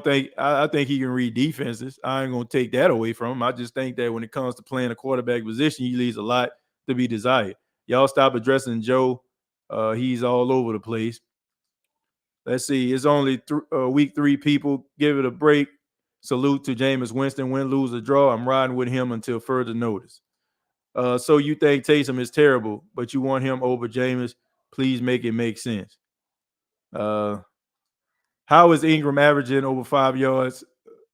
think he can read defenses. I ain't gonna take that away from him. I just think that when it comes to playing a quarterback position, he leaves a lot to be desired. Y'all stop addressing Joe. He's all over the place. Let's see. It's only week 3 people. Give it a break. Salute to Jameis Winston. Win, lose, or draw. I'm riding with him until further notice. So you think Taysom is terrible, but you want him over Jameis? Please make it make sense. How is Ingram averaging over 5 yards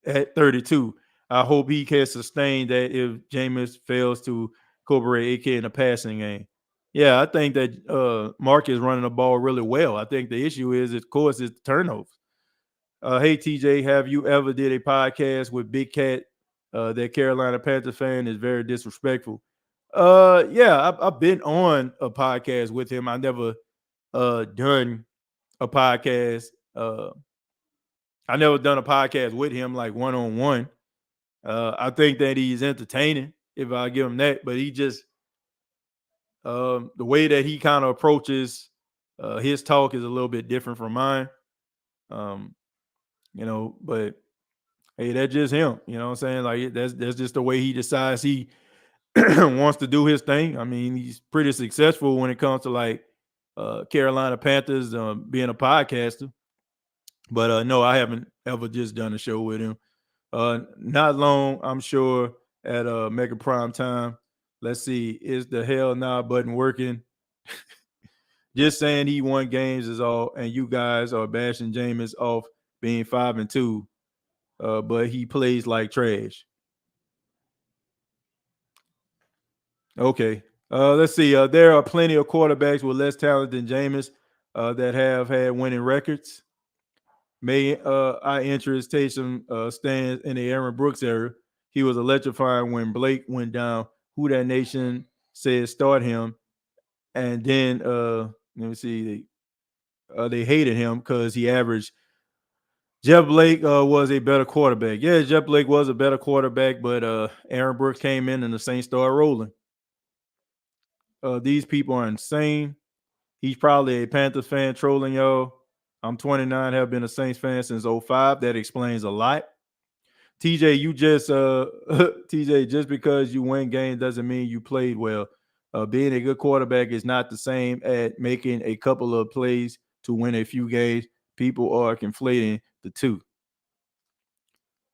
at 32? I hope he can sustain that if Jameis fails to incorporate AK in the passing game. Yeah, I think that Mark is running the ball really well. I think the issue is, of course, is the turnovers. Hey, TJ, have you ever did a podcast with Big Cat? That Carolina Panthers fan is very disrespectful. Yeah, I've been on a podcast with him. I never done a podcast. I never done a podcast with him like one-on-one. I think that he's entertaining if I give him that, but he just the way that he kind of approaches his talk is a little bit different from mine. But hey, that's just him. You know what I'm saying? Like that's just the way he decides he wants to do his thing. I mean, he's pretty successful when it comes to like Carolina Panthers being a podcaster. But no, I haven't ever just done a show with him. Not long, I'm sure, at Mega Prime Time. Let's see, is the hell nah button working? Just saying he won games is all, and you guys are bashing Jameis off being 5-2, but he plays like trash. Okay. Let's see. There are plenty of quarterbacks with less talent than Jameis that have had winning records. May I interest Taysom stands in the Aaron Brooks era. He was electrifying when Blake went down. Who that nation said start him, and then let me see, they hated him because he averaged. Jeff Blake was a better quarterback. Yeah, Jeff Blake was a better quarterback, but Aaron Brooks came in and the Saints started rolling. These people are insane. He's probably a Panthers fan trolling y'all. I'm 29, have been a Saints fan since 05. That explains a lot. TJ, you just TJ, just because you win games doesn't mean you played well. Being a good quarterback is not the same as making a couple of plays to win a few games. People are conflating the two.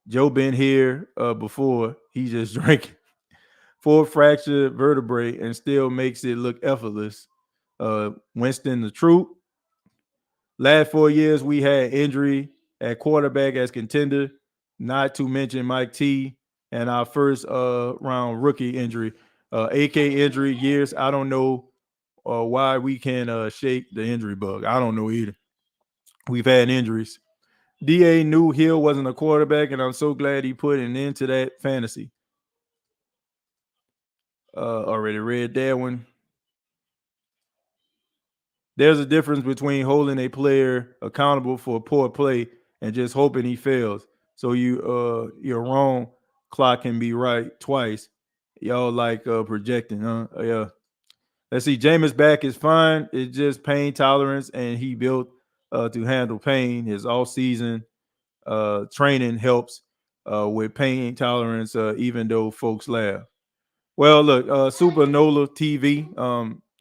Joe been here before. He just drank 4 fractured vertebrae and still makes it look effortless. Winston the truth. Last 4 years, we had injury at quarterback as contender, not to mention Mike T and our first round rookie injury. AK injury years, I don't know why we can shake the injury bug. I don't know either. We've had injuries. DA knew Hill wasn't a quarterback, and I'm so glad he put an end to that fantasy. Already read that one. There's a difference between holding a player accountable for poor play and just hoping he fails. So you're wrong. Clock can be right twice. Y'all like projecting, huh? Yeah. Let's see. Jameis back is fine. It's just pain tolerance, and he built to handle pain. His all season training helps with pain tolerance, even though folks laugh. Well, look, Super Nola TV.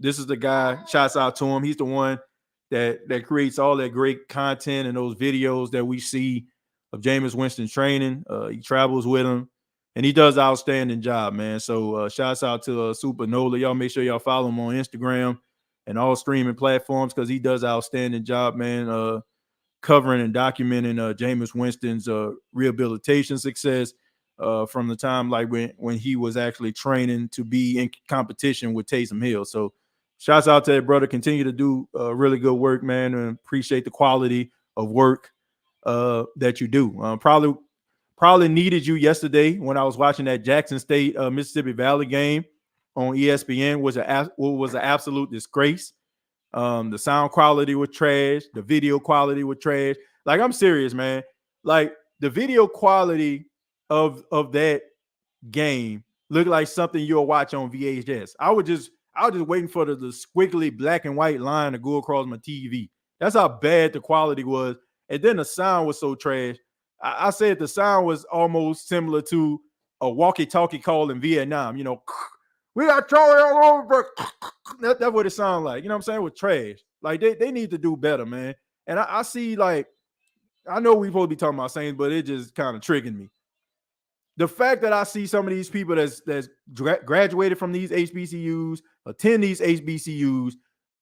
This is the guy. Shouts out to him. He's the one that creates all that great content and those videos that we see of Jameis Winston training. He travels with him, and he does an outstanding job, man. So shouts out to Super Nola. Y'all make sure y'all follow him on Instagram and all streaming platforms because he does an outstanding job, man. Covering and documenting Jameis Winston's rehabilitation success from the time like when he was actually training to be in competition with Taysom Hill. So shouts out to that brother. Continue to do really good work, man, and appreciate the quality of work that you do. Probably needed you yesterday when I was watching that Jackson State Mississippi Valley game on ESPN. Was an absolute disgrace. The sound quality was trash. The video quality was trash. Like, I'm serious, man. Like, the video quality of that game looked like something you'll watch on VHS. I was just waiting for the squiggly black and white line to go across my TV. That's how bad the quality was. And then the sound was so trash. I said the sound was almost similar to a walkie-talkie call in Vietnam. You know, we got Charlie all over. That's what it sounds like. You know what I'm saying? With trash. Like, they need to do better, man. And I see, like, I know we supposed to be talking about Saints, but it just kind of tricking me. The fact that I see some of these people that's graduated from these HBCUs, attend these HBCUs,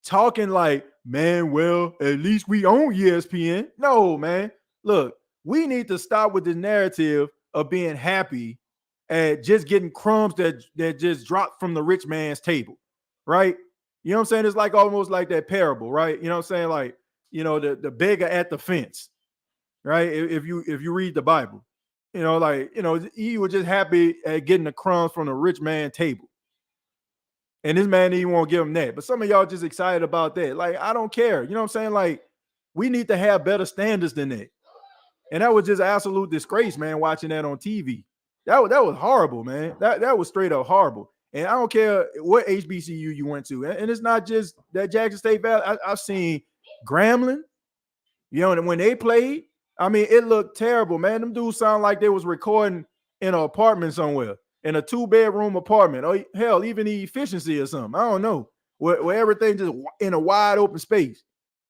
talking like, man, well, at least we own ESPN. No, man. Look, we need to stop with the narrative of being happy at just getting crumbs that just dropped from the rich man's table, right? You know what I'm saying? It's like almost like that parable, right? You know what I'm saying? Like, you know, the beggar at the fence, right? If you read the Bible, you know, like, you know, he was just happy at getting the crumbs from the rich man's table. And this man didn't want to give him that. But some of y'all just excited about that. Like, I don't care. You know what I'm saying? Like, we need to have better standards than that. And that was just absolute disgrace, man, watching that on TV. That was horrible, man. That was straight up horrible. And I don't care what HBCU you went to. And it's not just that Jackson State Valley. I've seen Grambling, you know, and when they played, I mean, it looked terrible, man. Them dudes sound like they was recording in an apartment somewhere, in a 2-bedroom apartment, or hell, even the efficiency or something. I don't know, where everything just in a wide open space.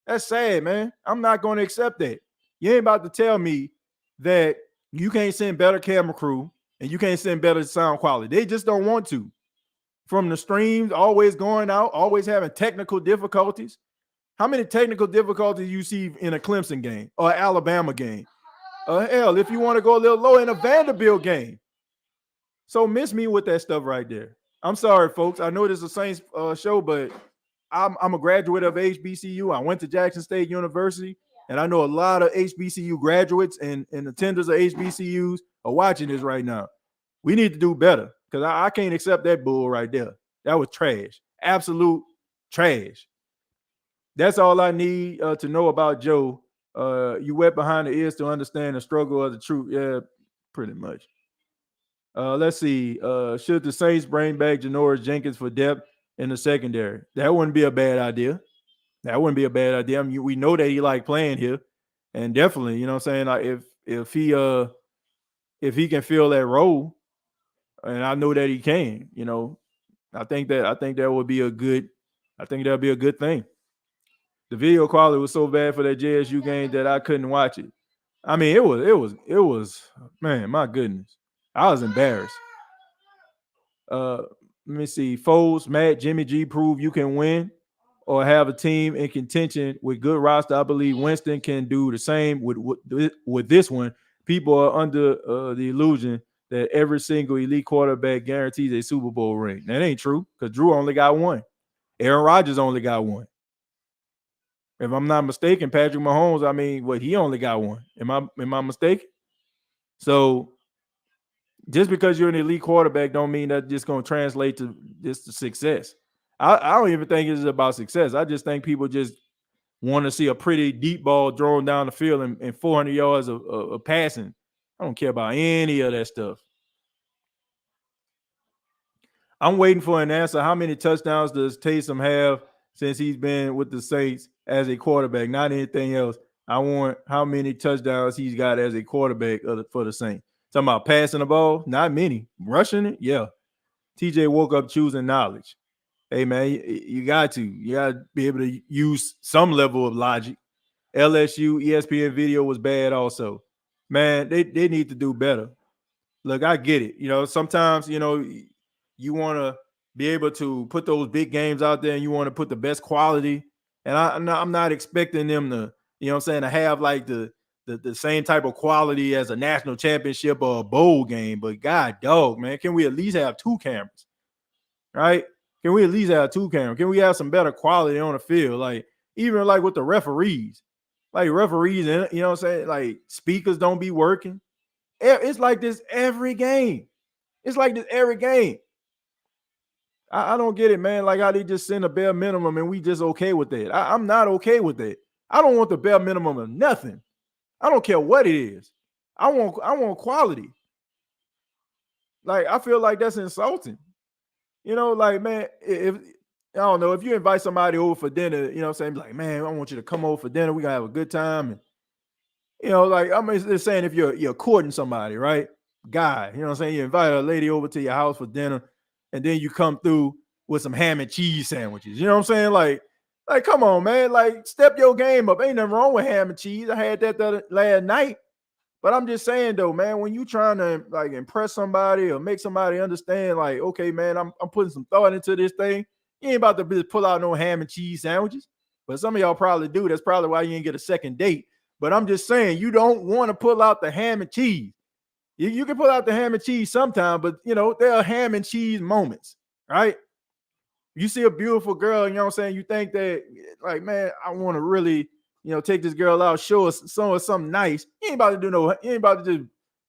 That's sad, man. I'm not going to accept that. You ain't about to tell me that you can't send better camera crew and you can't send better sound quality. They just don't want to. From the streams always going out, always having technical difficulties. How many technical difficulties you see in a Clemson game or Alabama game? Hell, if you want to go a little low, in a Vanderbilt game. So miss me with that stuff right there. I'm sorry, folks. I know this is a Saints show, but I'm a graduate of HBCU. I went to Jackson State University, and I know a lot of HBCU graduates and attenders of HBCUs are watching this right now. We need to do better because I can't accept that bull right there. That was trash. Absolute trash. That's all I need to know about Joe. You wet behind the ears to understand the struggle of the truth. Yeah, pretty much. Let's see. Should the Saints bring back Janoris Jenkins for depth in the secondary? That wouldn't be a bad idea. That wouldn't be a bad idea. I mean, we know that he like playing here, and definitely, you know what I'm saying? Like if he can fill that role, and I know that he can, you know, I think that would be a good. I think that'd be a good thing. The video quality was so bad for that JSU game that I couldn't watch it. I mean, it was, man, my goodness. I was embarrassed. Let me see. Foles, Matt, Jimmy G prove you can win or have a team in contention with good roster. I believe Winston can do the same with this one. People are under the illusion that every single elite quarterback guarantees a Super Bowl ring. That ain't true because Drew only got one. Aaron Rodgers only got one. If I'm not mistaken, Patrick Mahomes, I mean, he only got one. Am I mistaken? So just because you're an elite quarterback don't mean that just going to translate to just the success. I don't even think it's about success. I just think people just want to see a pretty deep ball thrown down the field and 400 yards of passing. I don't care about any of that stuff. I'm waiting for an answer. How many touchdowns does Taysom have since he's been with the Saints as a quarterback? Not anything else. I want how many touchdowns he's got as a quarterback for the Saints. Talking about passing the ball? Not many. Rushing it? Yeah. TJ woke up choosing knowledge. Hey man, you got to be able to use some level of logic. LSU ESPN video was bad also. Man, they need to do better. Look, I get it. Sometimes, you want to be able to put those big games out there and you want to put the best quality. And I'm not expecting them to, to have like the same type of quality as a national championship or a bowl game. But God dog, man, can we at least have two cameras? Right? Can we at least have two cameras? Can we have some better quality on the field? Like, even like with the referees. Like referees, and you know what I'm saying? Like speakers don't be working. It's like this every game. It's like this every game. I don't get it, man. Like how they just send a bare minimum and we just okay with that. I'm not okay with that. I don't want the bare minimum of nothing. I don't care what it is. I want quality. Like I feel like that's insulting. Like man, if I don't know, if you invite somebody over for dinner, what I'm saying, like, man, I want you to come over for dinner. We gotta have a good time. And like I'm just saying, if you're courting somebody, right? Guy, what I'm saying? You invite a lady over to your house for dinner, and then you come through with some ham and cheese sandwiches. You know what I'm saying? Like come on, man. Like, step your game up. Ain't nothing wrong with ham and cheese. I had that the last night. But I'm just saying though, man, when you trying to like impress somebody or make somebody understand, like, okay, man, I'm putting some thought into this thing. You ain't about to just pull out no ham and cheese sandwiches. But some of y'all probably do. That's probably why you ain't get a second date. But I'm just saying, you don't want to pull out the ham and cheese. You can pull out the ham and cheese sometime, but there are ham and cheese moments, right? You see a beautiful girl, you know what I'm saying? You think that, like, man, I want to really, take this girl out, show her something nice. You ain't about to just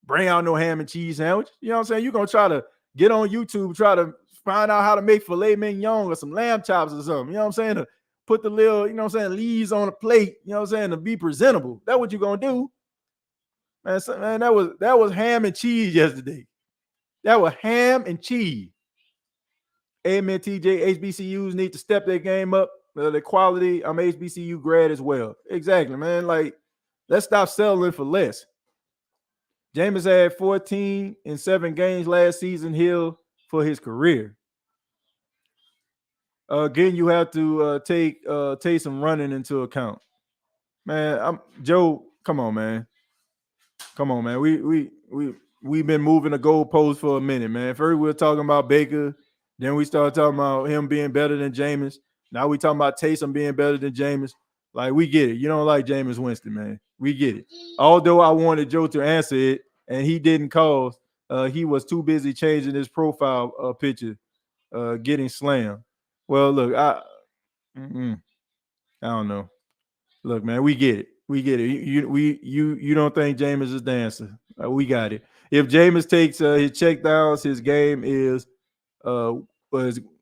bring out no ham and cheese sandwich. You know what I'm saying? You're gonna try to get on YouTube, try to find out how to make filet mignon or some lamb chops or something. You know what I'm saying? To put the little, leaves on a plate, to be presentable. That's what you're gonna do. Man, that was ham and cheese yesterday. That was ham and cheese. Amen, TJ. HBCUs need to step their game up. The quality. I'm HBCU grad as well. Exactly, man. Like, let's stop settling for less. Jameis had 14 in 7 games last season here for his career. Again, you have to take Taysom running into account. Man, Joe. Come on, man. We've been moving the goalposts for a minute, man. First we were talking about Baker, then we started talking about him being better than Jameis. Now we talking about Taysom being better than Jameis. Like, we get it. You don't like Jameis Winston, man. We get it. Although I wanted Joe to answer it, and he didn't cause. He was too busy changing his profile picture, getting slammed. Well, look, I don't know. Look, man, we get it. We get it. You don't think Jameis is the answer? We got it. If Jameis takes his check downs, his game is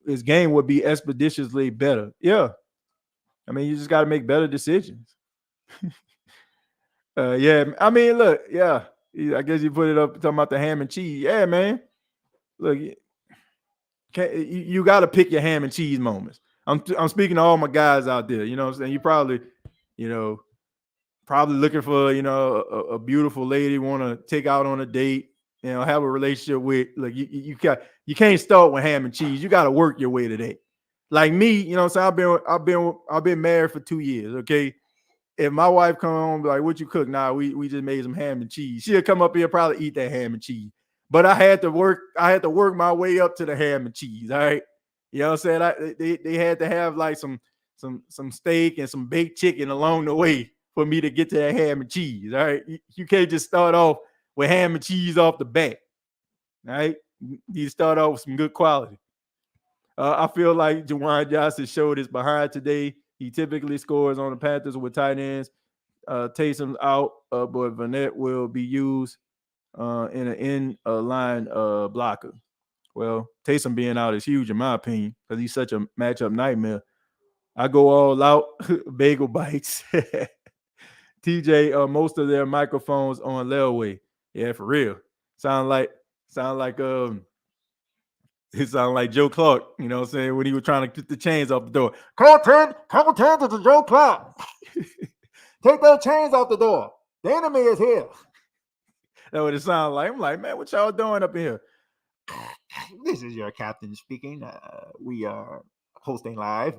his game would be expeditiously better. Yeah, I mean, you just got to make better decisions. Yeah, I mean, look, yeah, I guess you put it up talking about the ham and cheese. Yeah, man. Look, you got to pick your ham and cheese moments. I'm speaking to all my guys out there. You know what I'm saying? You probably, probably looking for, a beautiful lady, want to take out on a date, have a relationship with. Like, you can't start with ham and cheese. You got to work your way to that. Like me, so I've been married for 2 years. Okay. If my wife come home, like, what you cook? Nah, we just made some ham and cheese. She'll come up here, probably eat that ham and cheese. But I had to work my way up to the ham and cheese. All right. You know what I'm saying? They had to have like some steak and some baked chicken along the way for me to get to that ham and cheese. All right. You can't just start off with ham and cheese off the bat. All right. You start off with some good quality. I feel like Juwan Johnson showed his behind today. He typically scores on the Panthers with tight ends. Taysom's out, but Vanette will be used in an in-line blocker. Well, Taysom being out is huge in my opinion because he's such a matchup nightmare. I go all out, bagel bites. TJ, most of their microphones on layaway. Yeah, for real. Sound like it sounded like Joe Clark, you know what I'm saying, when he was trying to get the chains off the door. Call 10 to Joe Clark. Take those chains off the door. The enemy is here. That's what it sounded like. I'm like, man, what y'all doing up in here? This is your captain speaking. We are hosting live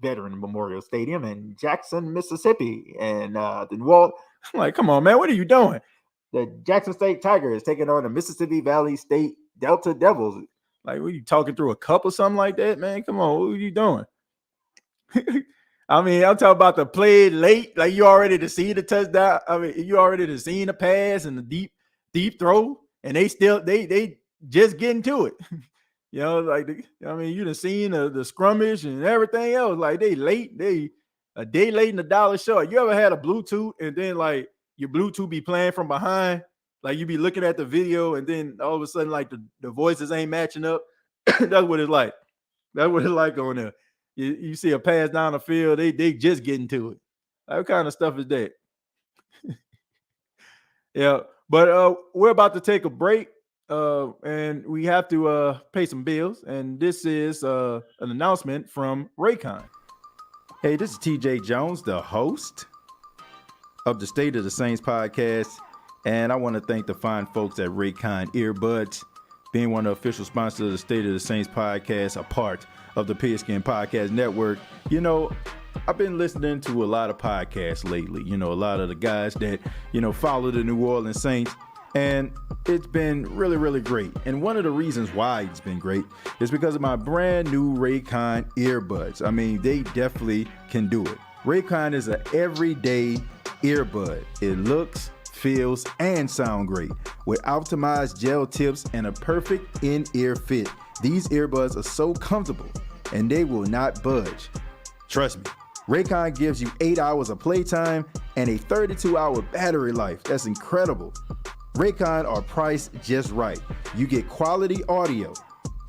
Veteran Memorial Stadium in Jackson, Mississippi. And the New Orleans, I'm like, come on, man, what are you doing? The Jackson State Tigers taking on the Mississippi Valley State Delta Devils. Like, were you talking through a cup or something like that, man? Come on, what are you doing? I mean, I'm talking about the play late, like you already to see the touchdown. I mean, you already to seen the pass and the deep throw, and they just getting to it. You know, like you done seen the scrummage and everything else. Like they a day late and $1 short. You ever had a Bluetooth and then like your Bluetooth be playing from behind? Like you be looking at the video and then all of a sudden like the voices ain't matching up. That's what it's like. That's what it's like on there. You see a pass down the field, they just getting to it. Like, what kind of stuff is that? Yeah, but we're about to take a break. And we have to pay some bills. And this is an announcement from Raycon. Hey, this is TJ Jones, the host of the State of the Saints podcast. And I want to thank the fine folks at Raycon Earbuds, being one of the official sponsors of the State of the Saints podcast, a part of the Pigskin Podcast Network. You know, I've been listening to a lot of podcasts lately. You know, a lot of the guys that, follow the New Orleans Saints. And it's been really, really great. And one of the reasons why it's been great is because of my brand new Raycon earbuds. I mean, they definitely can do it. Raycon is an everyday earbud. It looks, feels, and sounds great. With optimized gel tips and a perfect in-ear fit, these earbuds are so comfortable and they will not budge. Trust me. Raycon gives you 8 hours of playtime and a 32-hour battery life. That's incredible. Raycon are priced just right. You get quality audio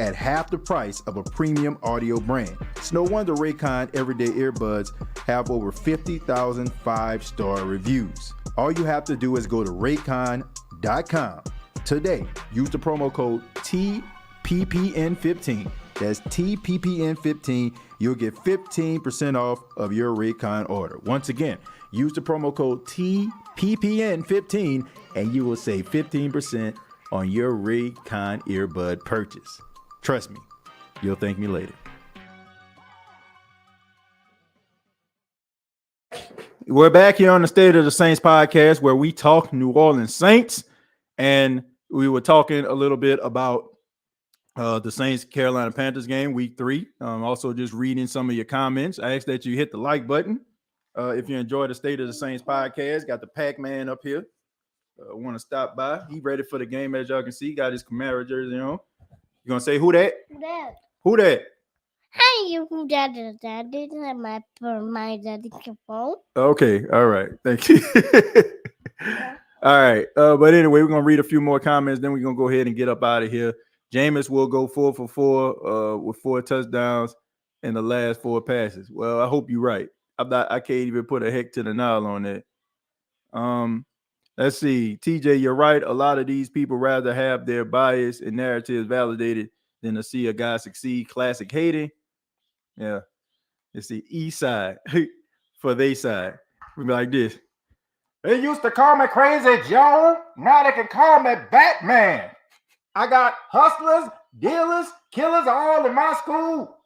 at half the price of a premium audio brand. It's no wonder Raycon everyday earbuds have over 50,000 5-star reviews. All you have to do is go to raycon.com today. Use the promo code TPPN15. That's TPPN15. You'll get 15% off of your Raycon order. Once again, use the promo code TPPN15 and you will save 15% on your Raycon earbud purchase. Trust me, you'll thank me later. We're back here on the State of the Saints podcast where we talk New Orleans Saints, and we were talking a little bit about the Saints Carolina Panthers game, week 3. Also just reading some of your comments. I ask that you hit the like button. If you enjoy the State of the Saints podcast, got the Pac-Man up here. Want to stop by. He ready for the game, as y'all can see. Got his Camaro jersey on. You gonna say who that? Who that? Hi, you who that is that? This is my daddy phone. Okay, all right. Thank you. All right. But anyway, we're gonna read a few more comments, then we're gonna go ahead and get up out of here. Jameis will go 4 for 4 with 4 touchdowns in the last 4 passes. Well, I hope you're right. I can't even put a heck to the nile on that. Let's see. TJ, you're right. A lot of these people rather have their bias and narratives validated than to see a guy succeed. Classic hating. Yeah. It's the east side for they side. We be like this. They used to call me Crazy Joe. Now they can call me Batman. I got hustlers, dealers, killers all in my school.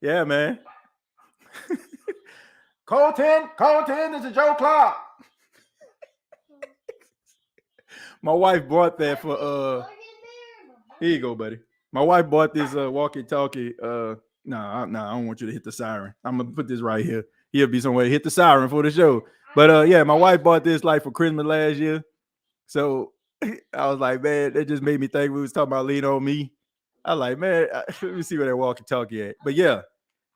Yeah, man. Colton, this is Joe Clark. My wife bought that for here you go, buddy. My wife bought this walkie-talkie. I don't want you to hit the siren. I'm gonna put this right here. He'll be somewhere to hit the siren for the show. But yeah, my wife bought this like for Christmas last year. So I was like, man, that just made me think we was talking about Lean On Me. I was like, man, let me see where that walkie-talkie at. But yeah,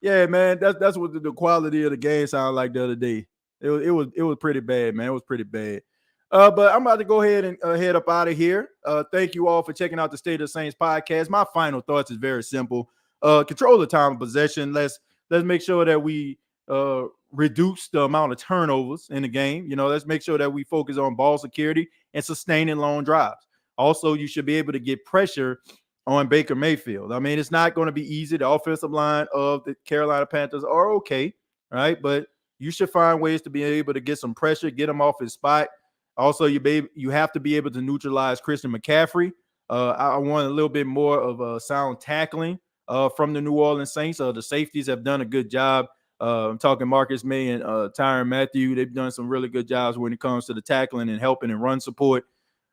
man, that's what the quality of the game sounded like the other day. It was pretty bad, man. It was pretty bad. But I'm about to go ahead and head up out of here. Thank you all for checking out the State of the Saints podcast. My final thoughts is very simple. Control the time of possession. Let's make sure that we reduce the amount of turnovers in the game. Let's make sure that we focus on ball security and sustaining long drives. Also, you should be able to get pressure on Baker Mayfield. I mean, it's not going to be easy. The offensive line of the Carolina Panthers are okay, right? But you should find ways to be able to get some pressure, get him off his spot. Also, you have to be able to neutralize Christian McCaffrey. I want a little bit more of sound tackling from the New Orleans Saints. The safeties have done a good job. I'm talking Marcus May and Tyrann Mathieu. They've done some really good jobs when it comes to the tackling and helping and run support.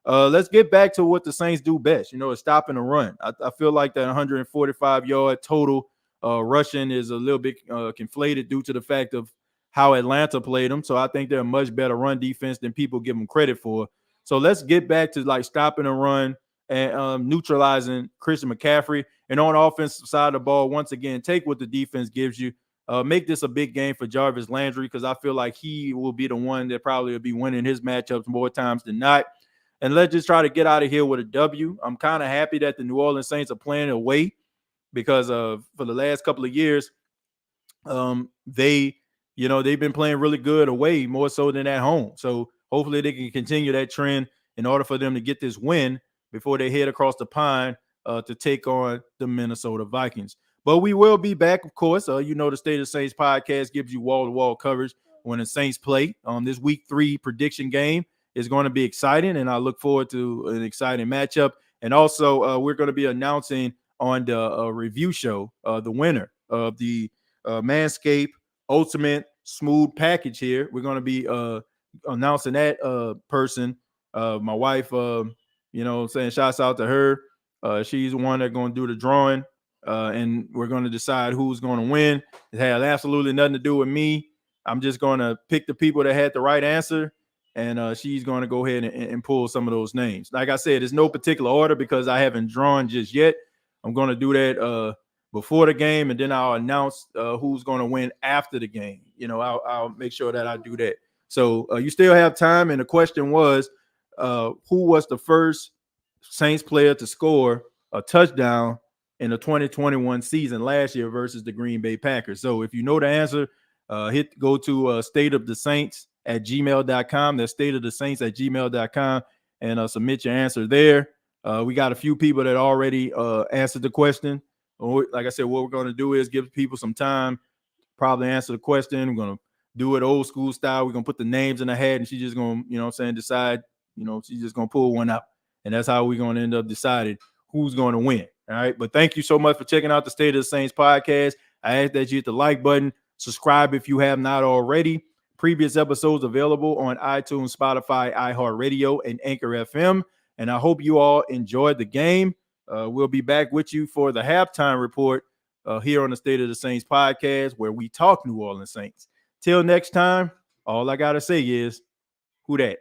Let's get back to what the Saints do best, is stopping the run. I feel like that 145-yard total rushing is a little bit conflated due to the fact of how Atlanta played them. So I think they're a much better run defense than people give them credit for. So let's get back to like stopping the run and neutralizing Christian McCaffrey. And on the offensive side of the ball, once again, take what the defense gives you. Make this a big game for Jarvis Landry because I feel like he will be the one that probably will be winning his matchups more times than not. And let's just try to get out of here with a W. I'm kind of happy that the New Orleans Saints are playing away because for the last couple of years, they've been playing really good away more so than at home. So hopefully they can continue that trend in order for them to get this win before they head across the pond to take on the Minnesota Vikings. But we will be back, of course. The State of the Saints podcast gives you wall-to-wall coverage when the Saints play. This Week 3 prediction game is going to be exciting, and I look forward to an exciting matchup. And also, we're going to be announcing on the review show the winner of the Manscaped Ultimate Smooth Package here. We're going to be announcing that person. My wife, saying shouts out to her. She's the one that's going to do the drawing, and we're going to decide who's going to win. It has absolutely nothing to do with me. I'm just going to pick the people that had the right answer, and she's going to go ahead and pull some of those names. Like I said, there's no particular order because I haven't drawn just yet. I'm going to do that before the game, and then I'll announce who's going to win after the game. I'll make sure that I do that. So you still have time, and the question was, who was the first Saints player to score a touchdown in the 2021 season last year versus the Green Bay Packers? So if you know the answer, go to State of the Saints at gmail.com. That's State of the Saints at gmail.com and submit your answer there. We got a few people that already answered the question. Like I said, what we're going to do is give people some time, probably answer the question. We're going to do it old school style. We're going to put the names in the hat, and she's just going to, decide, she's just going to pull one out. And that's how we're going to end up deciding who's going to win. All right. But thank you so much for checking out the State of the Saints podcast. I ask that you hit the like button, subscribe if you have not already. Previous episodes available on iTunes, Spotify, iHeartRadio, and Anchor FM. And I hope you all enjoyed the game. We'll be back with you for the halftime report here on the State of the Saints podcast, where we talk New Orleans Saints. Till next time, all I got to say is, who dat?